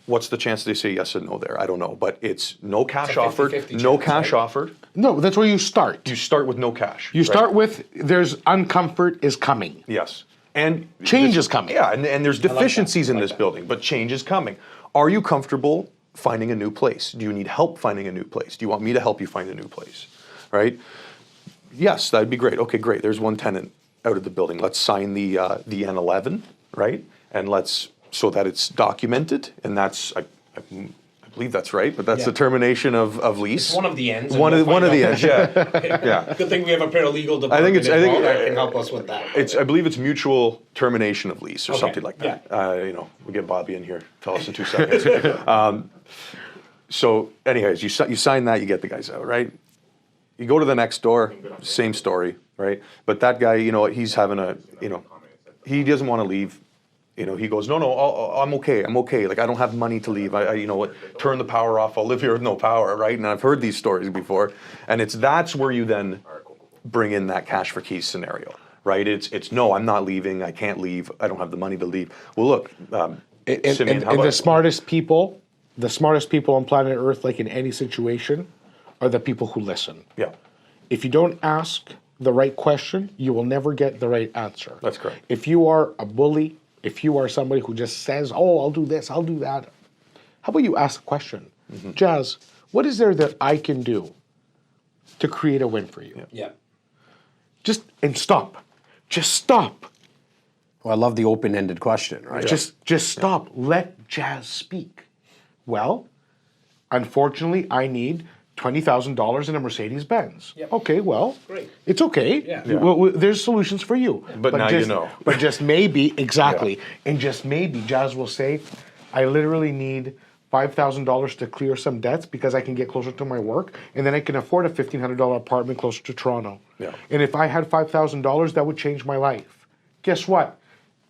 What's the chance they say yes and no there? I don't know, but it's no cash It's a 50-50 offered, no chance, cash right? offered. No, that's where you start. You start with no cash. You right? start with, there's uncomfort is coming. Yes. And Change is coming. Yeah, and there's deficiencies in I like this that. building, but change is coming. Are you comfortable finding a new place? Do you need help finding a new place? Do you want me to help you find a new place? Right? Yes, that'd be great. Okay, great. There's one tenant out of the building. Let's sign the N11, right? And so that it's documented, and that's I believe that's right, but that's Yeah. the termination of lease. It's one of the ends. and One we'll of find the out. ends, yeah. Yeah. Good thing we have a paralegal department. I think that can help us with that. I believe it's mutual termination of lease or Okay, something like that. yeah. You know, we get Bobby in here. Tell us in 2 seconds. So, anyways, you sign that, you get the guys out, right? You go to the next door, same story, right? But that guy, you know, he's having he doesn't want to leave. You know, he goes, no, I'm okay. Like, I don't have money to leave. I you know what, turn the power off. I'll live here with no power, right? And I've heard these stories before. And that's where you then bring in that cash for keys scenario, right? It's no, I'm not leaving. I can't leave. I don't have the money to leave. Well, look, Simeon, how And about the smartest people on planet Earth, like in any situation, are the people who listen. Yeah, If you don't ask the right question, you will never get the right answer. That's correct. If you are a bully, if you are somebody who just says, oh, I'll do this, I'll do that, how about you ask a question? Jas, what is there that I can do to create a win for you? Yeah. Just stop. Just stop. Well, I love the open-ended question, right? Just stop. Let Jas speak. Well, unfortunately, I need $20,000 in a Mercedes-Benz. Yep. Okay, well, Great. it's okay. Yeah. Well, there's solutions for you. But now you just, know. But just maybe, exactly, and just maybe, Jas will say, I literally need $5,000 to clear some debts because I can get closer to my work, and then I can afford a $1,500 apartment closer to Toronto. Yeah. And if I had $5,000, that would change my life. Guess what?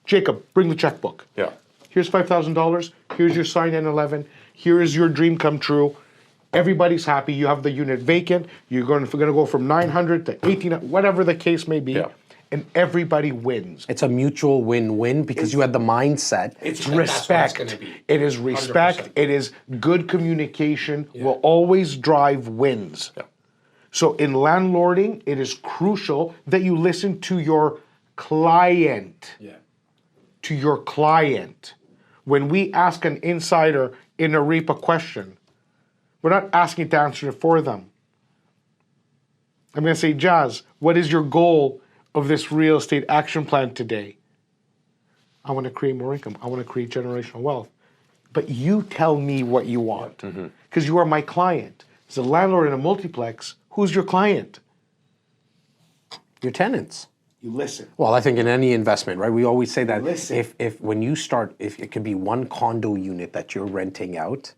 Jacob, bring the checkbook. yeah. Here's $5,000. Here's your signed N11. Here is your dream come true. Everybody's happy. You have the unit vacant. You're going to go from 900 to 1800, whatever the case may be, Yeah. and everybody wins. It's a mutual win-win because you had the mindset. It's That's what it's respect. gonna be. It is respect. 100%. It is good communication will always drive wins. Yeah. So in landlording, it is crucial that you listen to your client. Yeah. To your client. When we ask an insider in a REAP a question, we're not asking to answer it for them. I'm going to say, Jas, what is your goal of this real estate action plan today. I want to create more income. I want to create generational wealth. But you tell me what you want, because you are my client. As a landlord in a multiplex, who's your client? Your tenants. You listen. Well, I think in any investment, right? We always say that Listen. if when you start, if it could be one condo unit that you're renting out,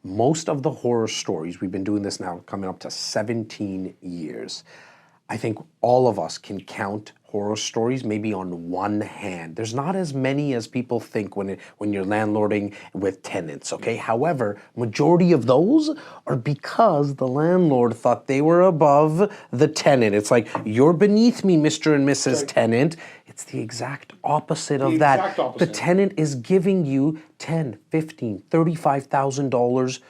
most of the horror stories, we've been doing this now coming up to 17 years. I think all of us can count horror stories maybe on one hand. There's not as many as people think when you're landlording with tenants, okay? However, majority of those are because the landlord thought they were above the tenant. It's like, you're beneath me, Mr. and Mrs. Tenant. It's the exact opposite of that. exact opposite. The tenant is giving you $10, $15, $35,000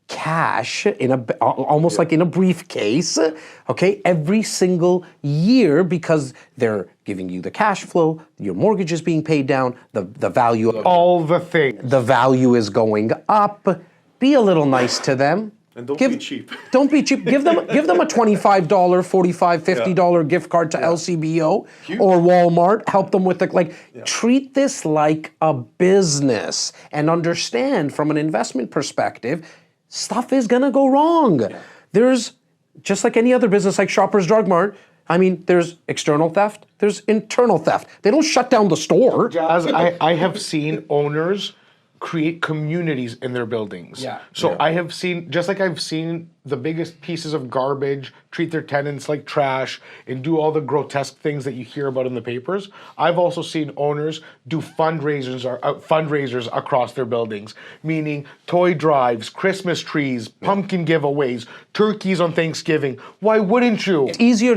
cash in almost like in a briefcase, okay, every single year, because they're giving you the cash flow, your mortgage is being paid down, the value of All the things. the value is going up. Be a little nice to them. And don't be cheap. Don't be cheap. Give them a $25, $45, $50 gift card to LCBO or Walmart. Help them with treat this like a business and understand from an investment perspective, stuff is gonna go wrong. There's, just like any other business like Shoppers Drug Mart, I mean, there's external theft, there's internal theft. They don't shut down the store. As I have seen owners create communities in their buildings. Yeah. So I have seen, just like I've seen the biggest pieces of garbage treat their tenants like trash and do all the grotesque things that you hear about in the papers, I've also seen owners do fundraisers across their buildings, meaning toy drives, Christmas trees, pumpkin giveaways, turkeys on Thanksgiving. Why wouldn't you? It's easier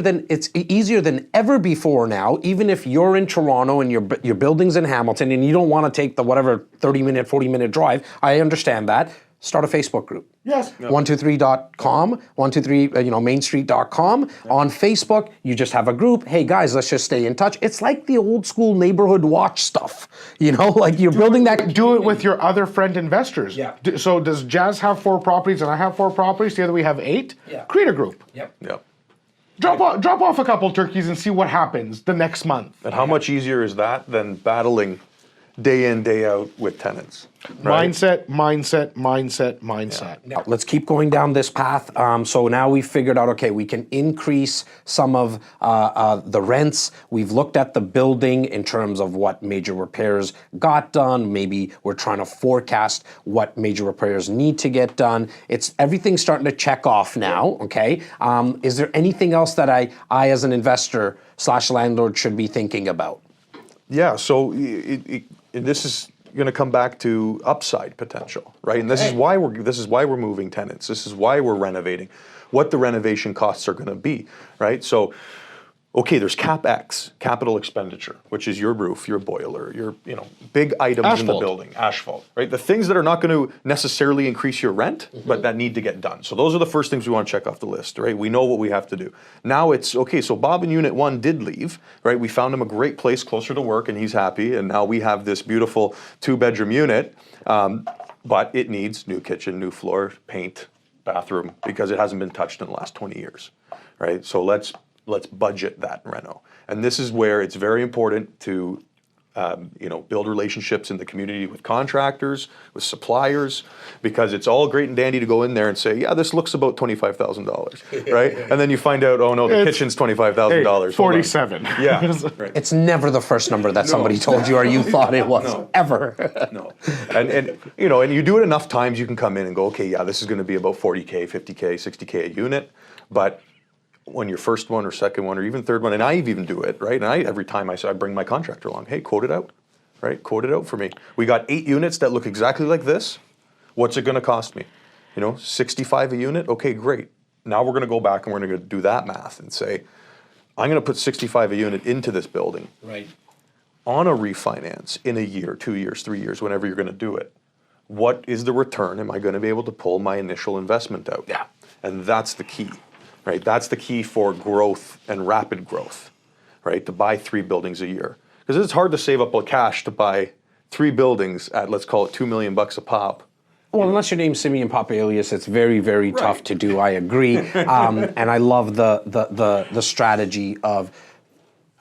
than ever before now, even if you're in Toronto and your building's in Hamilton and you don't want to take the whatever 30-minute, 40-minute drive. I understand that. Start a Facebook group. Yes. 123.com, 123, mainstreet.com. On Facebook, you just have a group. Hey guys, let's just stay in touch. It's like the old school neighborhood watch stuff. Like you're building that. Do it with your other friend investors. Yeah. So does Jas have 4 properties and I have 4 properties? Together we have 8? Yeah. Create a group. Yep. Drop off a couple turkeys and see what happens the next month. And how much easier is that than battling day in, day out with tenants? Right? Mindset. Now, let's keep going down this path. So now we've figured out, okay, we can increase some of the rents. We've looked at the building in terms of what major repairs got done. Maybe we're trying to forecast what major repairs need to get done. Everything's starting to check off now, okay? Is there anything else that I as an investor / landlord should be thinking about? Yeah, so this is going to come back to upside potential, right? And this is why we're moving tenants. This is why we're renovating. What the renovation costs are going to be, right? So, okay, there's CapEx, capital expenditure, which is your roof, your boiler, your big items in the building, asphalt, right? The things that are not going to necessarily increase your rent, but that need to get done. So those are the first things we want to check off the list, right? We know what we have to do. Now it's okay. So Bob in Unit 1 did leave, right? We found him a great place closer to work, and he's happy. And now we have this beautiful 2-bedroom unit, but it needs new kitchen, new floor, paint, bathroom, because it hasn't been touched in the last 20 years, right? So let's budget that reno. And this is where it's very important to build relationships in the community with contractors, with suppliers, because it's all great and dandy to go in there and say, yeah, this looks about $25,000, right? And then you find out, oh no, the kitchen's $25,000. 47. Yeah, right. It's never the first number that somebody told you or you thought it was, ever. No, and you do it enough times, you can come in and go, okay, yeah, this is going to be about 40K, 50K, 60K a unit, but when your first one or second one or even third one, and I even do it, right? And every time I bring my contractor along, hey, quote it out, right? Quote it out for me. We got 8 units that look exactly like this. What's it going to cost me? 65 a unit? Okay, great. Now we're going to go back and we're going to do that math and say, I'm going to put 65 a unit into this building. Right. On a refinance in a year, 2 years, 3 years, whenever you're going to do it. What is the return? Am I going to be able to pull my initial investment out? Yeah. And that's the key. Right, that's the key for growth and rapid growth, right? To buy 3 buildings a year, because it's hard to save up cash to buy 3 buildings at, let's call it $2 million a pop. Well, unless your name's Simeon Papailias, it's very, very tough to do. I agree, and I love the strategy of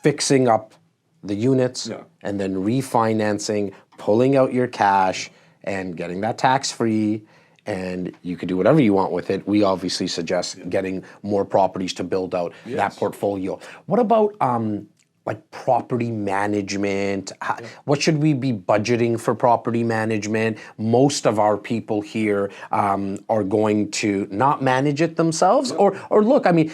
fixing up the units and then refinancing, pulling out your cash and getting that tax-free, and you can do whatever you want with it. We obviously suggest getting more properties to build out that portfolio. What about like property management? What should we be budgeting for property management? Most of our people here are going to not manage it themselves, or look, I mean,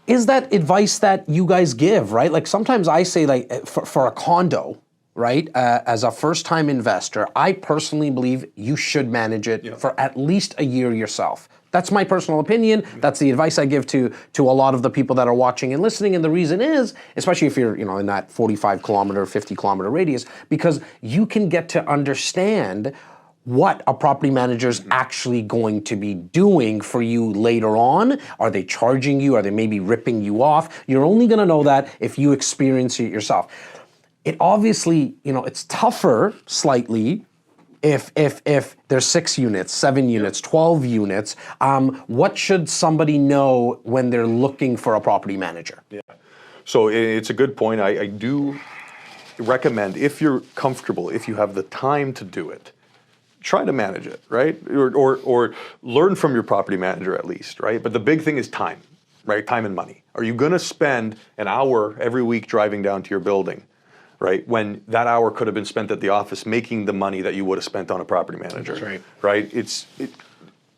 is that advice that you guys give, right? Like sometimes I say, like for a condo, right? As a first-time investor, I personally believe you should manage it for at least a year yourself. That's my personal opinion. That's the advice I give to a lot of the people that are watching and listening. And the reason is, especially if you're in that 45-kilometer, 50-kilometer radius, because you can get to understand what a property manager is actually going to be doing for you later on. Are they charging you? Are they maybe ripping you off? You're only going to know that if you experience it yourself. It obviously, it's tougher slightly if there's 6 units, 7 units, 12 units. What should somebody know when they're looking for a property manager? Yeah. So it's a good point. I do recommend, if you're comfortable, if you have the time to do it, try to manage it, right? Or learn from your property manager at least, right? But the big thing is time, right? Time and money. Are you going to spend an hour every week driving down to your building, right? When that hour could have been spent at the office making the money that you would have spent on a property manager. That's right. Right?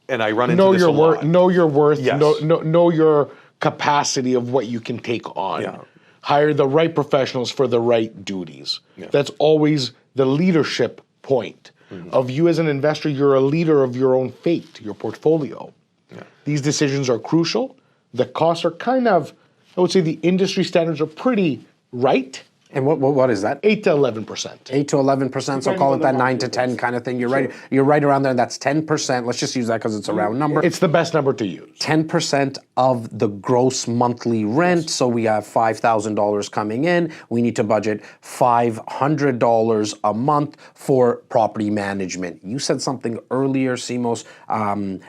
And I run into this a lot. Know your worth. Yes. Know your capacity of what you can take on. Yeah. Hire the right professionals for the right duties. Yeah. That's always the leadership point of you as an investor. You're a leader of your own fate, your portfolio. Yeah. These decisions are crucial. The costs are kind of, I would say the industry standards are pretty right. And what is that? 8 to 11%. 8 to 11%, so call it that 9 to 10 kind of thing. You're right. You're right around there. That's 10%. Let's just use that because it's a round number. It's the best number to use. 10% of the gross monthly rent. So we have $5,000 coming in. We need to budget $500 a month for property management. You said something earlier, Simos,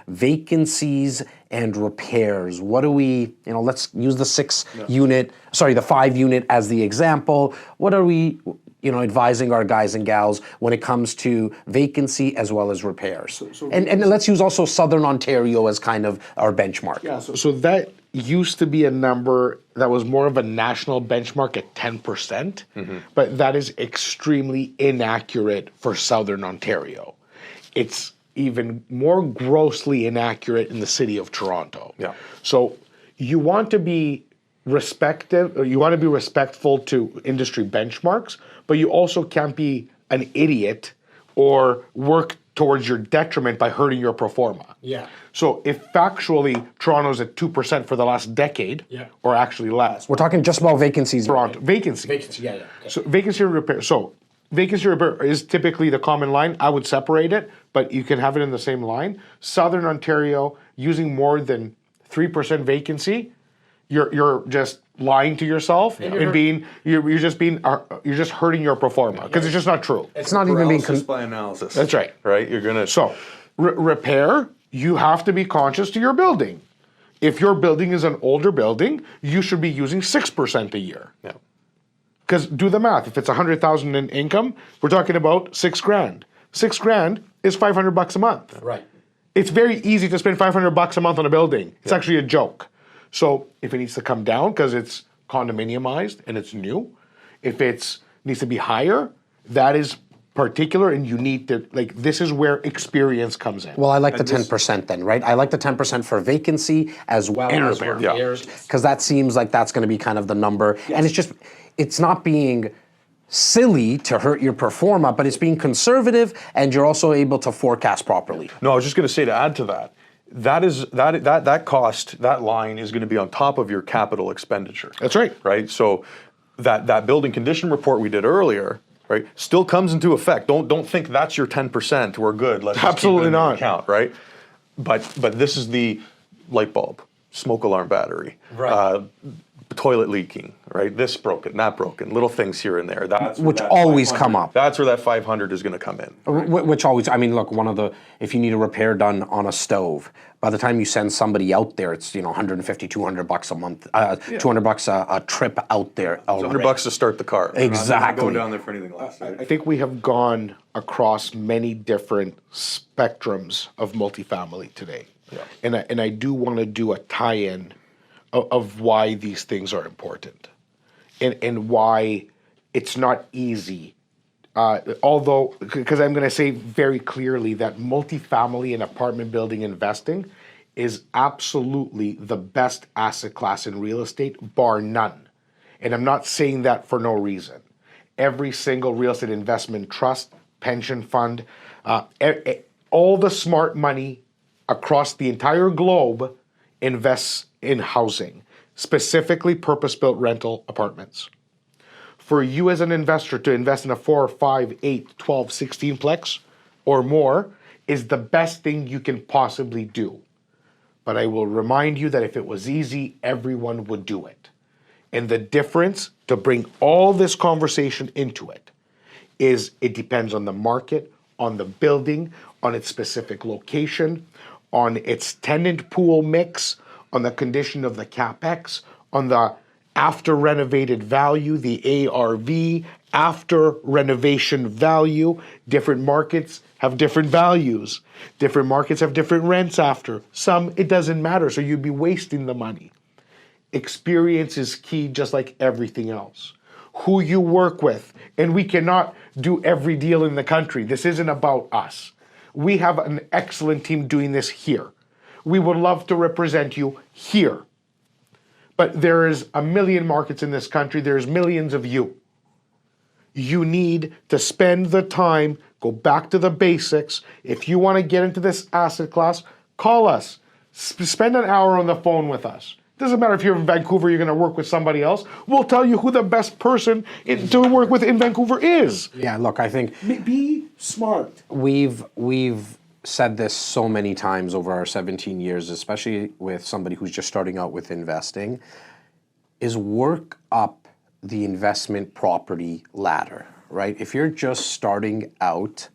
vacancies and repairs. What do we, let's use the 5 unit as the example. What are we, advising our guys and gals when it comes to vacancy as well as repairs? And let's use also Southern Ontario as kind of our benchmark. Yeah, so that used to be a number that was more of a national benchmark at 10%, but that is extremely inaccurate for Southern Ontario. It's even more grossly inaccurate in the city of Toronto. Yeah. So you want to be respectful to industry benchmarks, but you also can't be an idiot or work towards your detriment by hurting your pro forma. Yeah. So if factually Toronto's at 2% for the last decade, or actually less. We're talking just about vacancies. Toronto, vacancy. Vacancy, yeah. Okay. So vacancy repair. So vacancy repair is typically the common line. I would separate it, but you can have it in the same line. Southern Ontario, using more than 3% vacancy, you're just lying to yourself and you're just hurting your pro forma because it's just not true. It's not even being by analysis. That's right. Right? You're gonna Repair. You have to be conscious to your building. If your building is an older building, you should be using 6% a year. Yeah. Because do the math. If it's $100,000 in income, we're talking about $6,000. $6,000 is $500 a month. Right. It's very easy to spend $500 a month on a building. It's actually a joke. So if it needs to come down because it's condominiumized and it's new, if it needs to be higher, that is particular, and you need to, this is where experience comes in. Well, I like the 10% then, right? I like the 10% for vacancy as well as repairs, because that seems like that's going to be kind of the number. And it's not being silly to hurt your pro forma, but it's being conservative, and you're also able to forecast properly. No, I was just going to say, to add to that, that cost, that line is going to be on top of your capital expenditure. That's right. Right? So that building condition report we did earlier, right, still comes into effect. Don't think that's your 10%. We're good. Let's just keep it in the account, right? But this is the light bulb, smoke alarm battery, right. toilet leaking, right? This broken, that broken, little things here and there. That's where Which that always 500 come up. That's where that 500 is going to come in. Which always, I mean, look, if you need a repair done on a stove, by the time you send somebody out there, it's, 150, 200 bucks a month, 200 bucks a trip out there. It's $100 to start the car. Exactly. I'm not going down there for anything less. Right? I think we have gone across many different spectrums of multifamily today. Yeah. And I do want to do a tie-in of why these things are important and why it's not easy. Although, because I'm going to say very clearly that multifamily and apartment building investing is absolutely the best asset class in real estate, bar none. And I'm not saying that for no reason. Every single real estate investment trust, pension fund, all the smart money across the entire globe invests in housing, specifically purpose-built rental apartments. For you as an investor to invest in a 4, 5, 8, 12, 16 plex or more is the best thing you can possibly do. But I will remind you that if it was easy, everyone would do it. And the difference, to bring all this conversation into it, is it depends on the market, on the building, on its specific location, on its tenant pool mix, on the condition of the CapEx, on the after renovated value, the ARV, after renovation value. Different markets have different values. Different markets have different rents after. Some, it doesn't matter, so you'd be wasting the money. Experience is key, just like everything else. Who you work with, and we cannot do every deal in the country. This isn't about us. We have an excellent team doing this here. We would love to represent you here. But there is a million markets in this country. There's millions of you. You need to spend the time, go back to the basics. If you want to get into this asset class, call us. Spend an hour on the phone with us. Doesn't matter if you're in Vancouver, you're going to work with somebody else. We'll tell you who the best person to work with in Vancouver is. Yeah, look, I think Be smart. we've said this so many times over our 17 years, especially with somebody who's just starting out with investing, is work up the investment property ladder, right? If you're just starting out,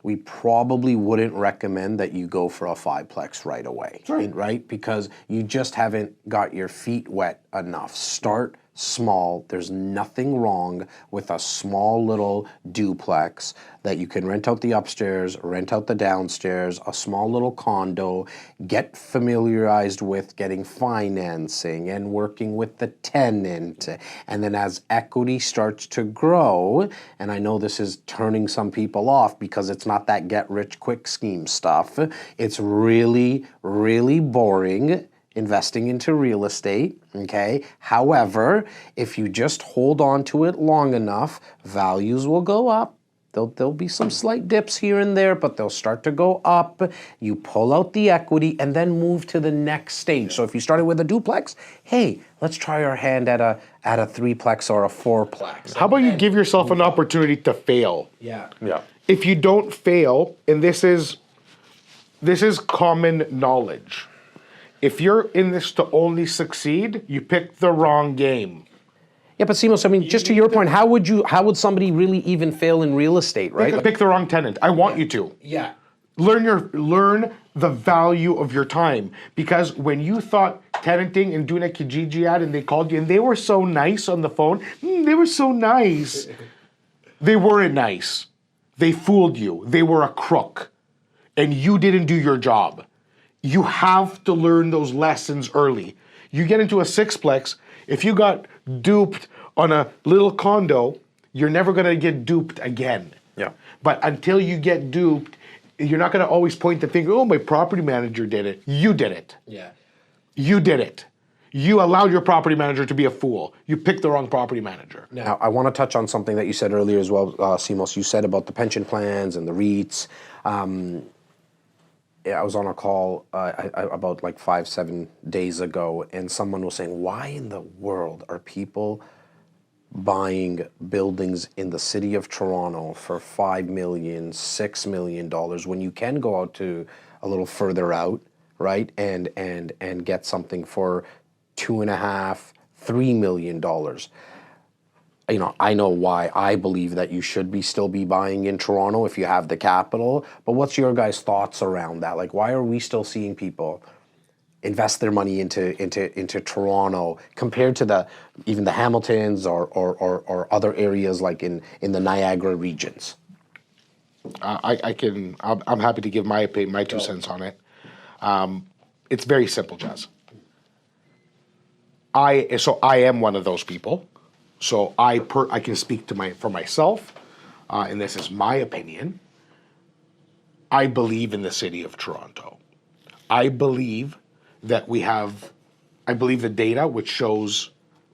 we probably wouldn't recommend that you go for a 5-plex right away, right? Because you just haven't got your feet wet enough. Start small. There's nothing wrong with a small little duplex that you can rent out the upstairs, rent out the downstairs, a small little condo, get familiarized with getting financing and working with the tenant. And then as equity starts to grow, and I know this is turning some people off because it's not that get-rich-quick scheme stuff. It's really, really boring investing into real estate, okay? However, if you just hold on to it long enough, values will go up. There'll be some slight dips here and there, but they'll start to go up. You pull out the equity and then move to the next stage. So if you started with a duplex, hey, let's try our hand at a 3-plex or a 4-plex. How about you give yourself an opportunity to fail? Yeah. Yeah. If you don't fail, and this is common knowledge, if you're in this to only succeed, you picked the wrong game. Yeah, but Simos, I mean, just to your point, how would somebody really even fail in real estate, right? Pick the wrong tenant. I want you to. Yeah. Learn the value of your time, because when you thought tenanting and doing a Kijiji ad and they called you and they were so nice on the phone, they were so nice. They weren't nice. They fooled you. They were a crook, and you didn't do your job. You have to learn those lessons early. You get into a 6-plex, if you got duped on a little condo, you're never going to get duped again. Yeah. But until you get duped, you're not going to always point the finger, oh, my property manager did it. You did it. Yeah. You did it. You allowed your property manager to be a fool. You picked the wrong property manager. Now, I want to touch on something that you said earlier as well, Simos. You said about the pension plans and the REITs. I was on a call about like 5-7 days ago, and someone was saying, why in the world are people buying buildings in the city of Toronto for $5 million, $6 million when you can go out to a little further out, right, and get something for 2.5, $3 million. You know, I know why I believe that you should still be buying in Toronto if you have the capital, but what's your guys' thoughts around that? Like, why are we still seeing people invest their money into Toronto compared to even the Hamiltons or other areas like in the Niagara regions? I'm happy to give my opinion, my 2 cents on it. It's very simple, Jas. I am one of those people. So I can speak for myself, and this is my opinion. I believe in the city of Toronto. I believe that I believe the data which shows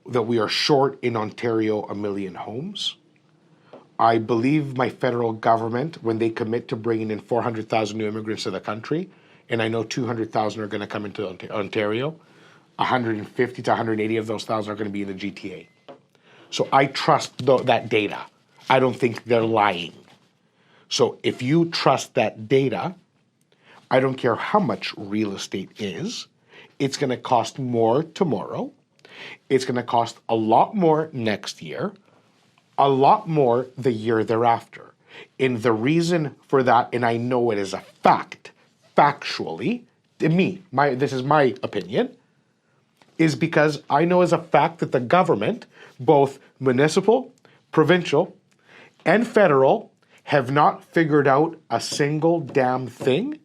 that we are short in Ontario 1 million homes. I believe my federal government, when they commit to bringing in 400,000 new immigrants to the country, and I know 200,000 are going to come into Ontario, 150 to 180 of those thousand are going to be in the GTA. So I trust that data. I don't think they're lying. So if you trust that data, I don't care how much real estate is, it's going to cost more tomorrow. It's going to cost a lot more next year, a lot more the year thereafter. And the reason for that, and I know it is a fact, factually, this is my opinion, is because I know as a fact that the government, both municipal, provincial, and federal, have not figured out a single damn thing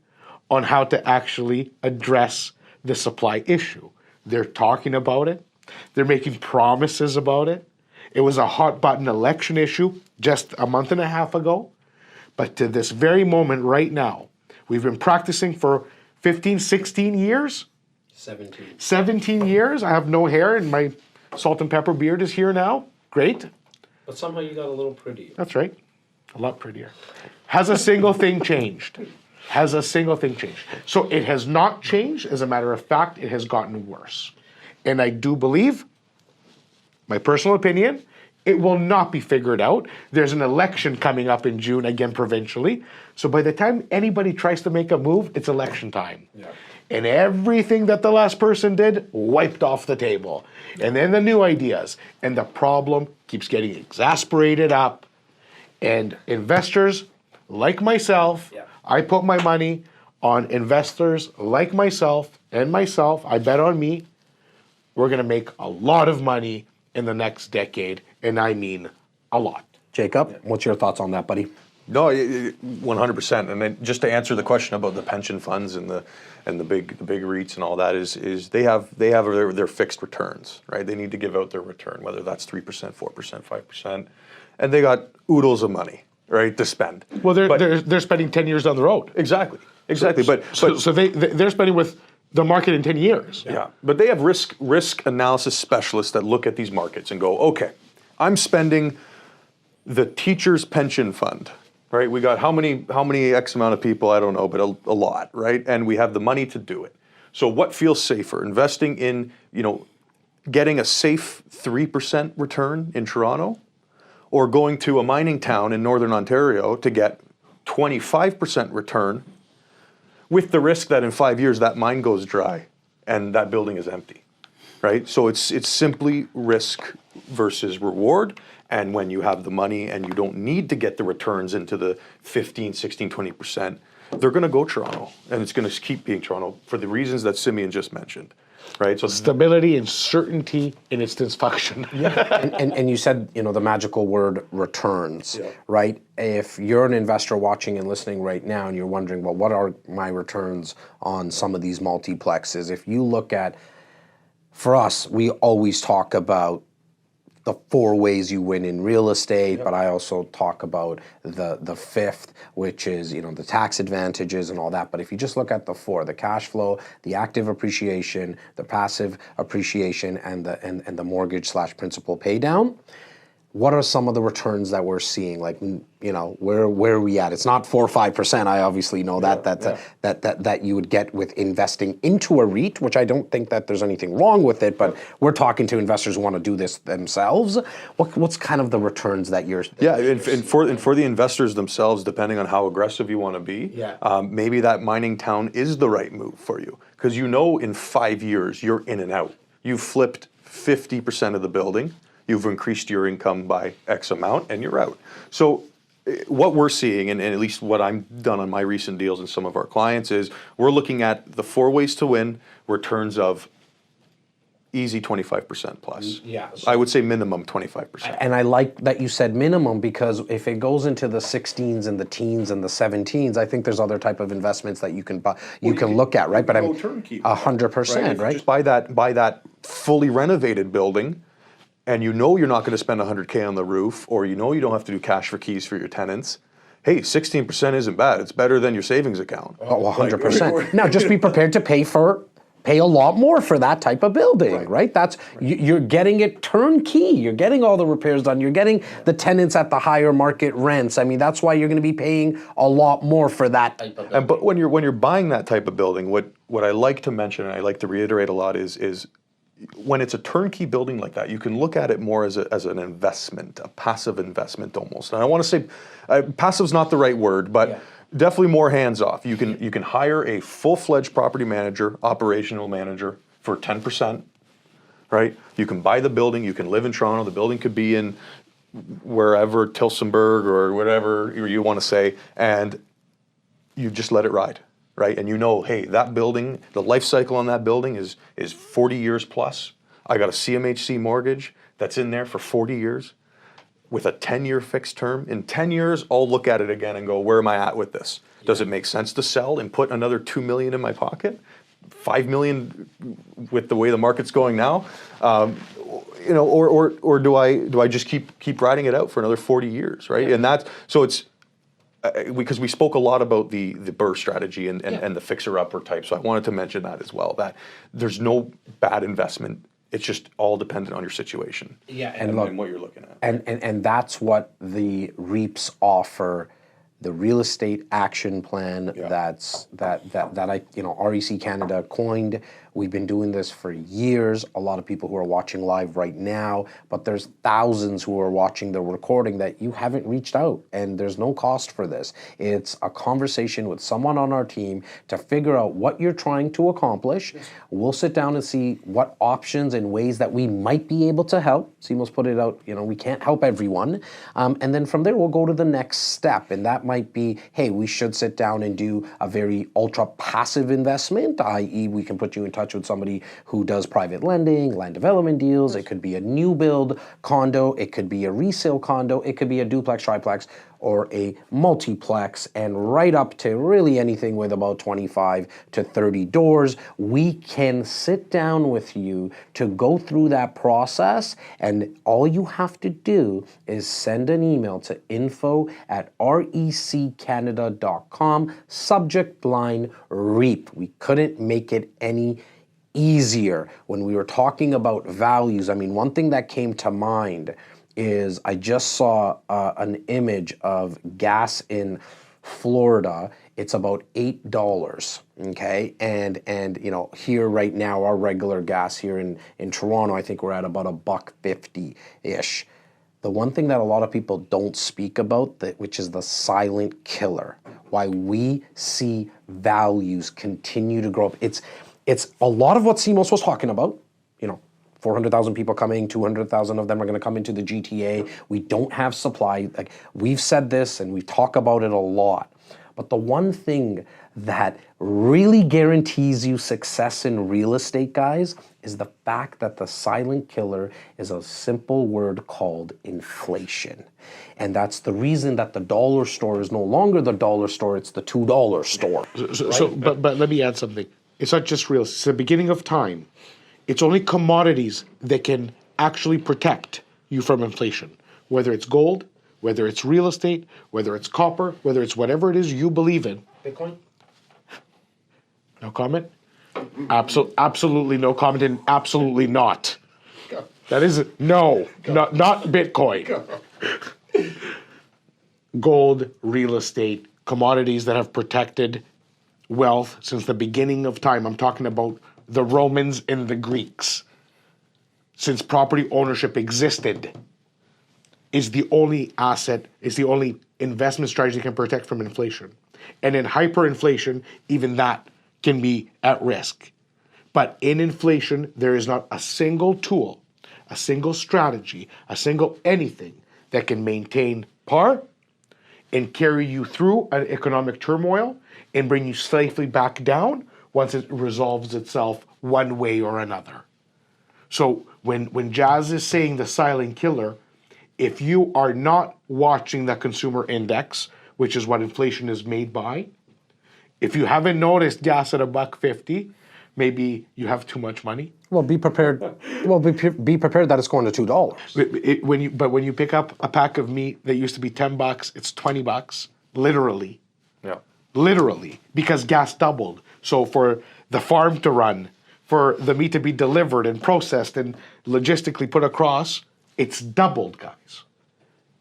on how to actually address the supply issue. They're talking about it. They're making promises about it. It was a hot button election issue just a month and a half ago. But to this very moment right now, we've been practicing for 15, 16 years. 17 years. I have no hair and my salt and pepper beard is here now. Great. But somehow you got a little prettier. That's right. A lot prettier. Has a single thing changed? Has a single thing changed? So it has not changed. As a matter of fact, it has gotten worse. And I do believe, my personal opinion, it will not be figured out. There's an election coming up in June, again provincially. So by the time anybody tries to make a move, it's election time. Yeah. And everything that the last person did, wiped off the table. And then the new ideas. And the problem keeps getting exasperated up. And investors like myself, I put my money on investors like myself, I bet on me, we're going to make a lot of money in the next decade, and I mean a lot. Jacob, what's your thoughts on that, buddy? No, 100%. And then just to answer the question about the pension funds and the big REITs and all that is they have their fixed returns, right? They need to give out their return, whether that's 3%, 4%, 5%, and they got oodles of money, right, to spend. Well, they're spending 10 years down the road. Exactly. So they're spending with the market in 10 years. Yeah, but they have risk analysis specialists that look at these markets and go, okay, I'm spending the teacher's pension fund. Right, we got how many X amount of people, I don't know, but a lot, right? And we have the money to do it. So what feels safer? Investing in, getting a safe 3% return in Toronto, or going to a mining town in Northern Ontario to get 25% return with the risk that in 5 years that mine goes dry and that building is empty, right? So it's simply risk versus reward. And when you have the money and you don't need to get the returns into the 15, 16, 20%, they're going to go Toronto. And it's going to keep being Toronto for the reasons that Simeon just mentioned, right? So stability and certainty in its dysfunction. Yeah. and you said, the magical word returns, right? If you're an investor watching and listening right now and you're wondering, well, what are my returns on some of these multiplexes? If you look at, for us, we always talk about the 4 ways you win in real estate, but I also talk about the fifth, which is the tax advantages and all that. But if you just look at the 4, the cash flow, the active appreciation, the passive appreciation, and the mortgage / principal pay down, what are some of the returns that we're seeing? Like, where are we at? It's not 4 or 5%. I obviously know that you would get with investing into a REIT, which I don't think that there's anything wrong with it. But we're talking to investors who want to do this themselves. What's kind of the returns that you're? Yeah, and for the investors themselves, depending on how aggressive you want to be, maybe that mining town is the right move for you because in 5 years you're in and out. You've flipped 50% of the building, you've increased your income by X amount, and you're out. So what we're seeing, and at least what I've done on my recent deals and some of our clients, is we're looking at the 4 ways to win, returns of easy 25% plus. Yeah. I would say minimum 25%. And I like that you said minimum, because if it goes into the 16s and the teens and the 17s, I think there's other type of investments that you can buy, you can look at, right? But I'm turnkey. 100%, right? Just buy that fully renovated building, and you know you're not going to spend $100K on the roof, or you know you don't have to do cash for keys for your tenants. Hey, 16% isn't bad. It's better than your savings account. Oh, 100%. Now, just be prepared to pay a lot more for that type of building, right? That's you're getting it turnkey. You're getting all the repairs done. You're getting the tenants at the higher market rents. I mean, that's why you're going to be paying a lot more for that. But when you're buying that type of building, what I like to mention and I like to reiterate a lot is when it's a turnkey building like that, you can look at it more as an investment, a passive investment almost. And I want to say passive's not the right word, but definitely more hands-off. You can hire a full-fledged property manager, operational manager for 10%, right? You can buy the building, you can live in Toronto, the building could be in wherever, Tillsonburg or whatever you want to say, and you just let it ride, right? And you know, hey, that building, the life cycle on that building is 40 years plus. I got a CMHC mortgage that's in there for 40 years. With a 10-year fixed term. In 10 years, I'll look at it again and go, where am I at with this? Does it make sense to sell and put another $2 million in my pocket? $5 million with the way the market's going now? Or do I just keep riding it out for another 40 years, right? And that's, so it's, because we spoke a lot about the BRRRR strategy and the fixer-upper type, so I wanted to mention that as well, that there's no bad investment. It's just all dependent on your situation. Yeah, and what you're looking at. And that's what the REIPs offer. The real estate action plan that I REC Canada coined. We've been doing this for years. A lot of people who are watching live right now, but there's thousands who are watching the recording that you haven't reached out, and there's no cost for this. It's a conversation with someone on our team to figure out what you're trying to accomplish. We'll sit down and see what options and ways that we might be able to help. Simo's put it out, we can't help everyone. And then from there, we'll go to the next step, and that might be, hey, we should sit down and do a very ultra passive investment, i.e. we can put you in touch with somebody who does private lending, land development deals. It could be a new build condo, it could be a resale condo, it could be a duplex, triplex, or a multiplex, and right up to really anything with about 25 to 30 doors. We can sit down with you to go through that process, and all you have to do is send an email to info@reccanada.com, subject line REAP. We couldn't make it any easier. When we were talking about values, I mean, one thing that came to mind is I just saw an image of gas in Florida. It's about $8, okay? And here right now, our regular gas here in Toronto, I think we're at about $1.50-ish. The one thing that a lot of people don't speak about, which is the silent killer, why we see values continue to grow up. It's a lot of what Simos was talking about, 400,000 people coming, 200,000 of them are going to come into the GTA. We don't have supply. Like, we've said this and we talk about it a lot. But the one thing that really guarantees you success in real estate, guys, is the fact that the silent killer is a simple word called inflation. And that's the reason that the dollar store is no longer the dollar store, it's the $2 store. But let me add something. It's not just real estate. It's the beginning of time. It's only commodities that can actually protect you from inflation, whether it's gold, whether it's real estate, whether it's copper, whether it's whatever it is you believe in. Bitcoin? No comment? Absolutely no comment, and absolutely not. Go. That is no, not Bitcoin. Go. Gold, real estate, commodities that have protected wealth since the beginning of time. I'm talking about the Romans and the Greeks. Since property ownership existed, is the only asset, is the only investment strategy that can protect from inflation. And in hyperinflation, even that can be at risk. But in inflation, there is not a single tool a single strategy, a single anything that can maintain par and carry you through an economic turmoil and bring you safely back down once it resolves itself one way or another. So when Jas is saying the silent killer, if you are not watching the consumer index, which is what inflation is made by, if you haven't noticed gas at $1.50, maybe you have too much money. Well, be prepared. Well, be prepared that it's going to $2. When you pick up a pack of meat that used to be $10, it's $20, literally. Yeah. Literally, because gas doubled. So for the farm to run, for the meat to be delivered and processed and logistically put across, it's doubled, guys.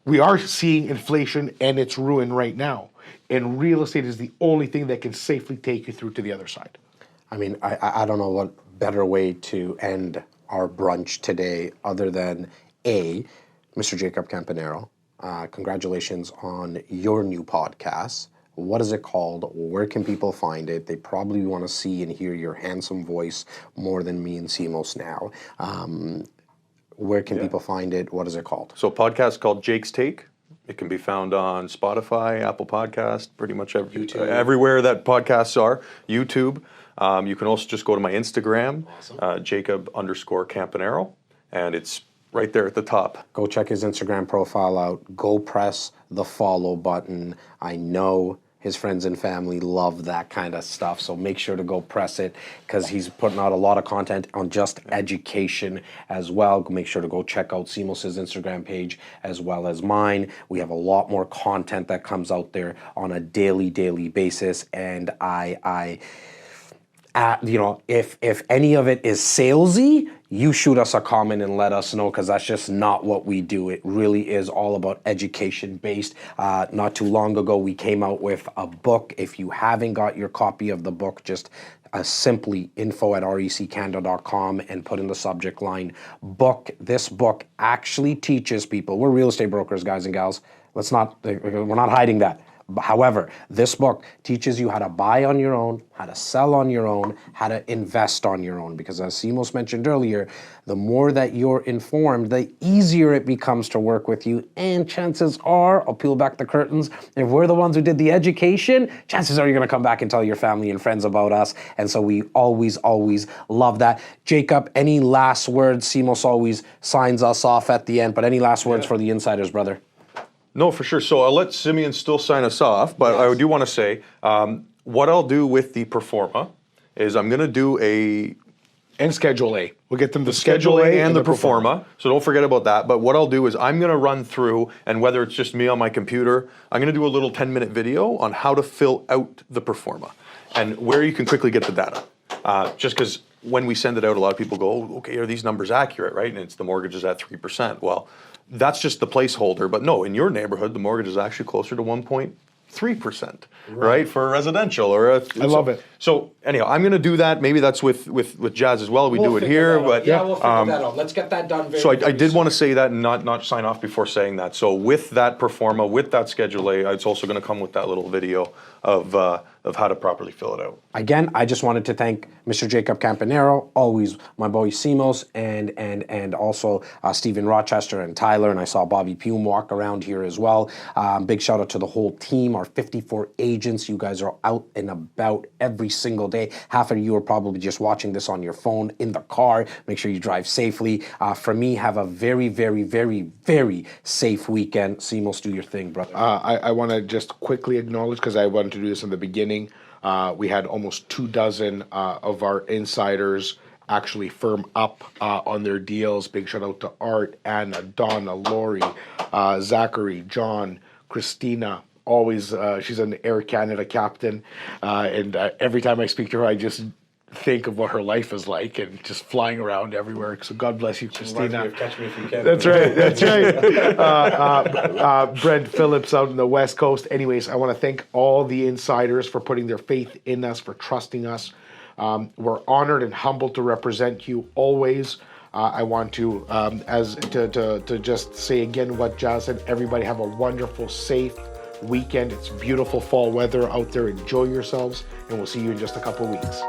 We are seeing inflation and its ruin right now. And real estate is the only thing that can safely take you through to the other side. I mean, I don't know what better way to end our brunch today other than Mr. Jacob Campagnaro, congratulations on your new podcast. What is it called? Where can people find it? They probably want to see and hear your handsome voice more than me and Simos now. Where can people find it? What is it called? So podcast called Jake's Take. It can be found on Spotify, Apple Podcast, pretty much everywhere that podcasts are. YouTube. You can also just go to my Instagram, Jacob_Campagnaro, and it's right there at the top. Go check his Instagram profile out. Go press the follow button. I know his friends and family love that kind of stuff, so make sure to go press it because he's putting out a lot of content on just education as well. Make sure to go check out Simos' Instagram page as well as mine. We have a lot more content that comes out there on a daily basis, and if any of it is salesy, you shoot us a comment and let us know because that's just not what we do. It really is all about education based. Not too long ago, we came out with a book. If you haven't got your copy of the book, just simply info@reccanada.com and put in the subject line book. This book actually teaches people. We're real estate brokers, guys and gals. We're not hiding that. However, this book teaches you how to buy on your own, how to sell on your own, how to invest on your own. Because as Simos mentioned earlier, the more that you're informed, the easier it becomes to work with you. And chances are, I'll peel back the curtains, if we're the ones who did the education, chances are you're going to come back and tell your family and friends about us. And so we always love that. Jacob, any last words? Simos always signs us off at the end, but any last words for the insiders, brother? No, for sure. So I'll let Simeon still sign us off, but I do want to say what I'll do with the Performa is I'm going to do And Schedule A. We'll get them the Schedule A and the Performa. So don't forget about that. But what I'll do is I'm going to run through, and whether it's just me on my computer, I'm going to do a little 10-minute video on how to fill out the Performa and where you can quickly get the data. Just because when we send it out, a lot of people go, oh, okay, are these numbers accurate, right? And it's the mortgage is at 3%. Well, that's just the placeholder. But no, in your neighborhood, the mortgage is actually closer to 1.3%, right? For residential. I love it. So anyhow, I'm going to do that. Maybe that's with Jas as well. We'll do it here. But yeah, we'll figure that out. Let's get that done very So I did want to say that and not sign off before saying that. So with that Performa, with that Schedule A, it's also going to come with that little video of how to properly fill it out. Again, I just wanted to thank Mr. Jacob Campagnaro, always my boy Simos, and also Stephen Rochester and Tyler, and I saw Bobby Pume walk around here as well. Big shout out to the whole team, our 54 agents. You guys are out and about every single day. Half of you are probably just watching this on your phone in the car. Make sure you drive safely. For me, have a very, very, very, very safe weekend. Simos, do your thing, brother. I want to just quickly acknowledge, because I wanted to do this in the beginning, we had almost 24 of our insiders actually firm up on their deals. Big shout out to Art, Anna, Donna, Lori, Zachary, John, Christina. Always, she's an Air Canada captain, and every time I speak to her, I just think of what her life is like and just flying around everywhere. So God bless you, Christina. Catch me if you can. That's right. That's right. Brent Phillips out on the West Coast. Anyways, I want to thank all the insiders for putting their faith in us, for trusting us. We're honored and humbled to represent you always. I want to just say again what Jas said. Everybody have a wonderful, safe weekend. It's beautiful fall weather out there. Enjoy yourselves, and we'll see you in just a couple weeks.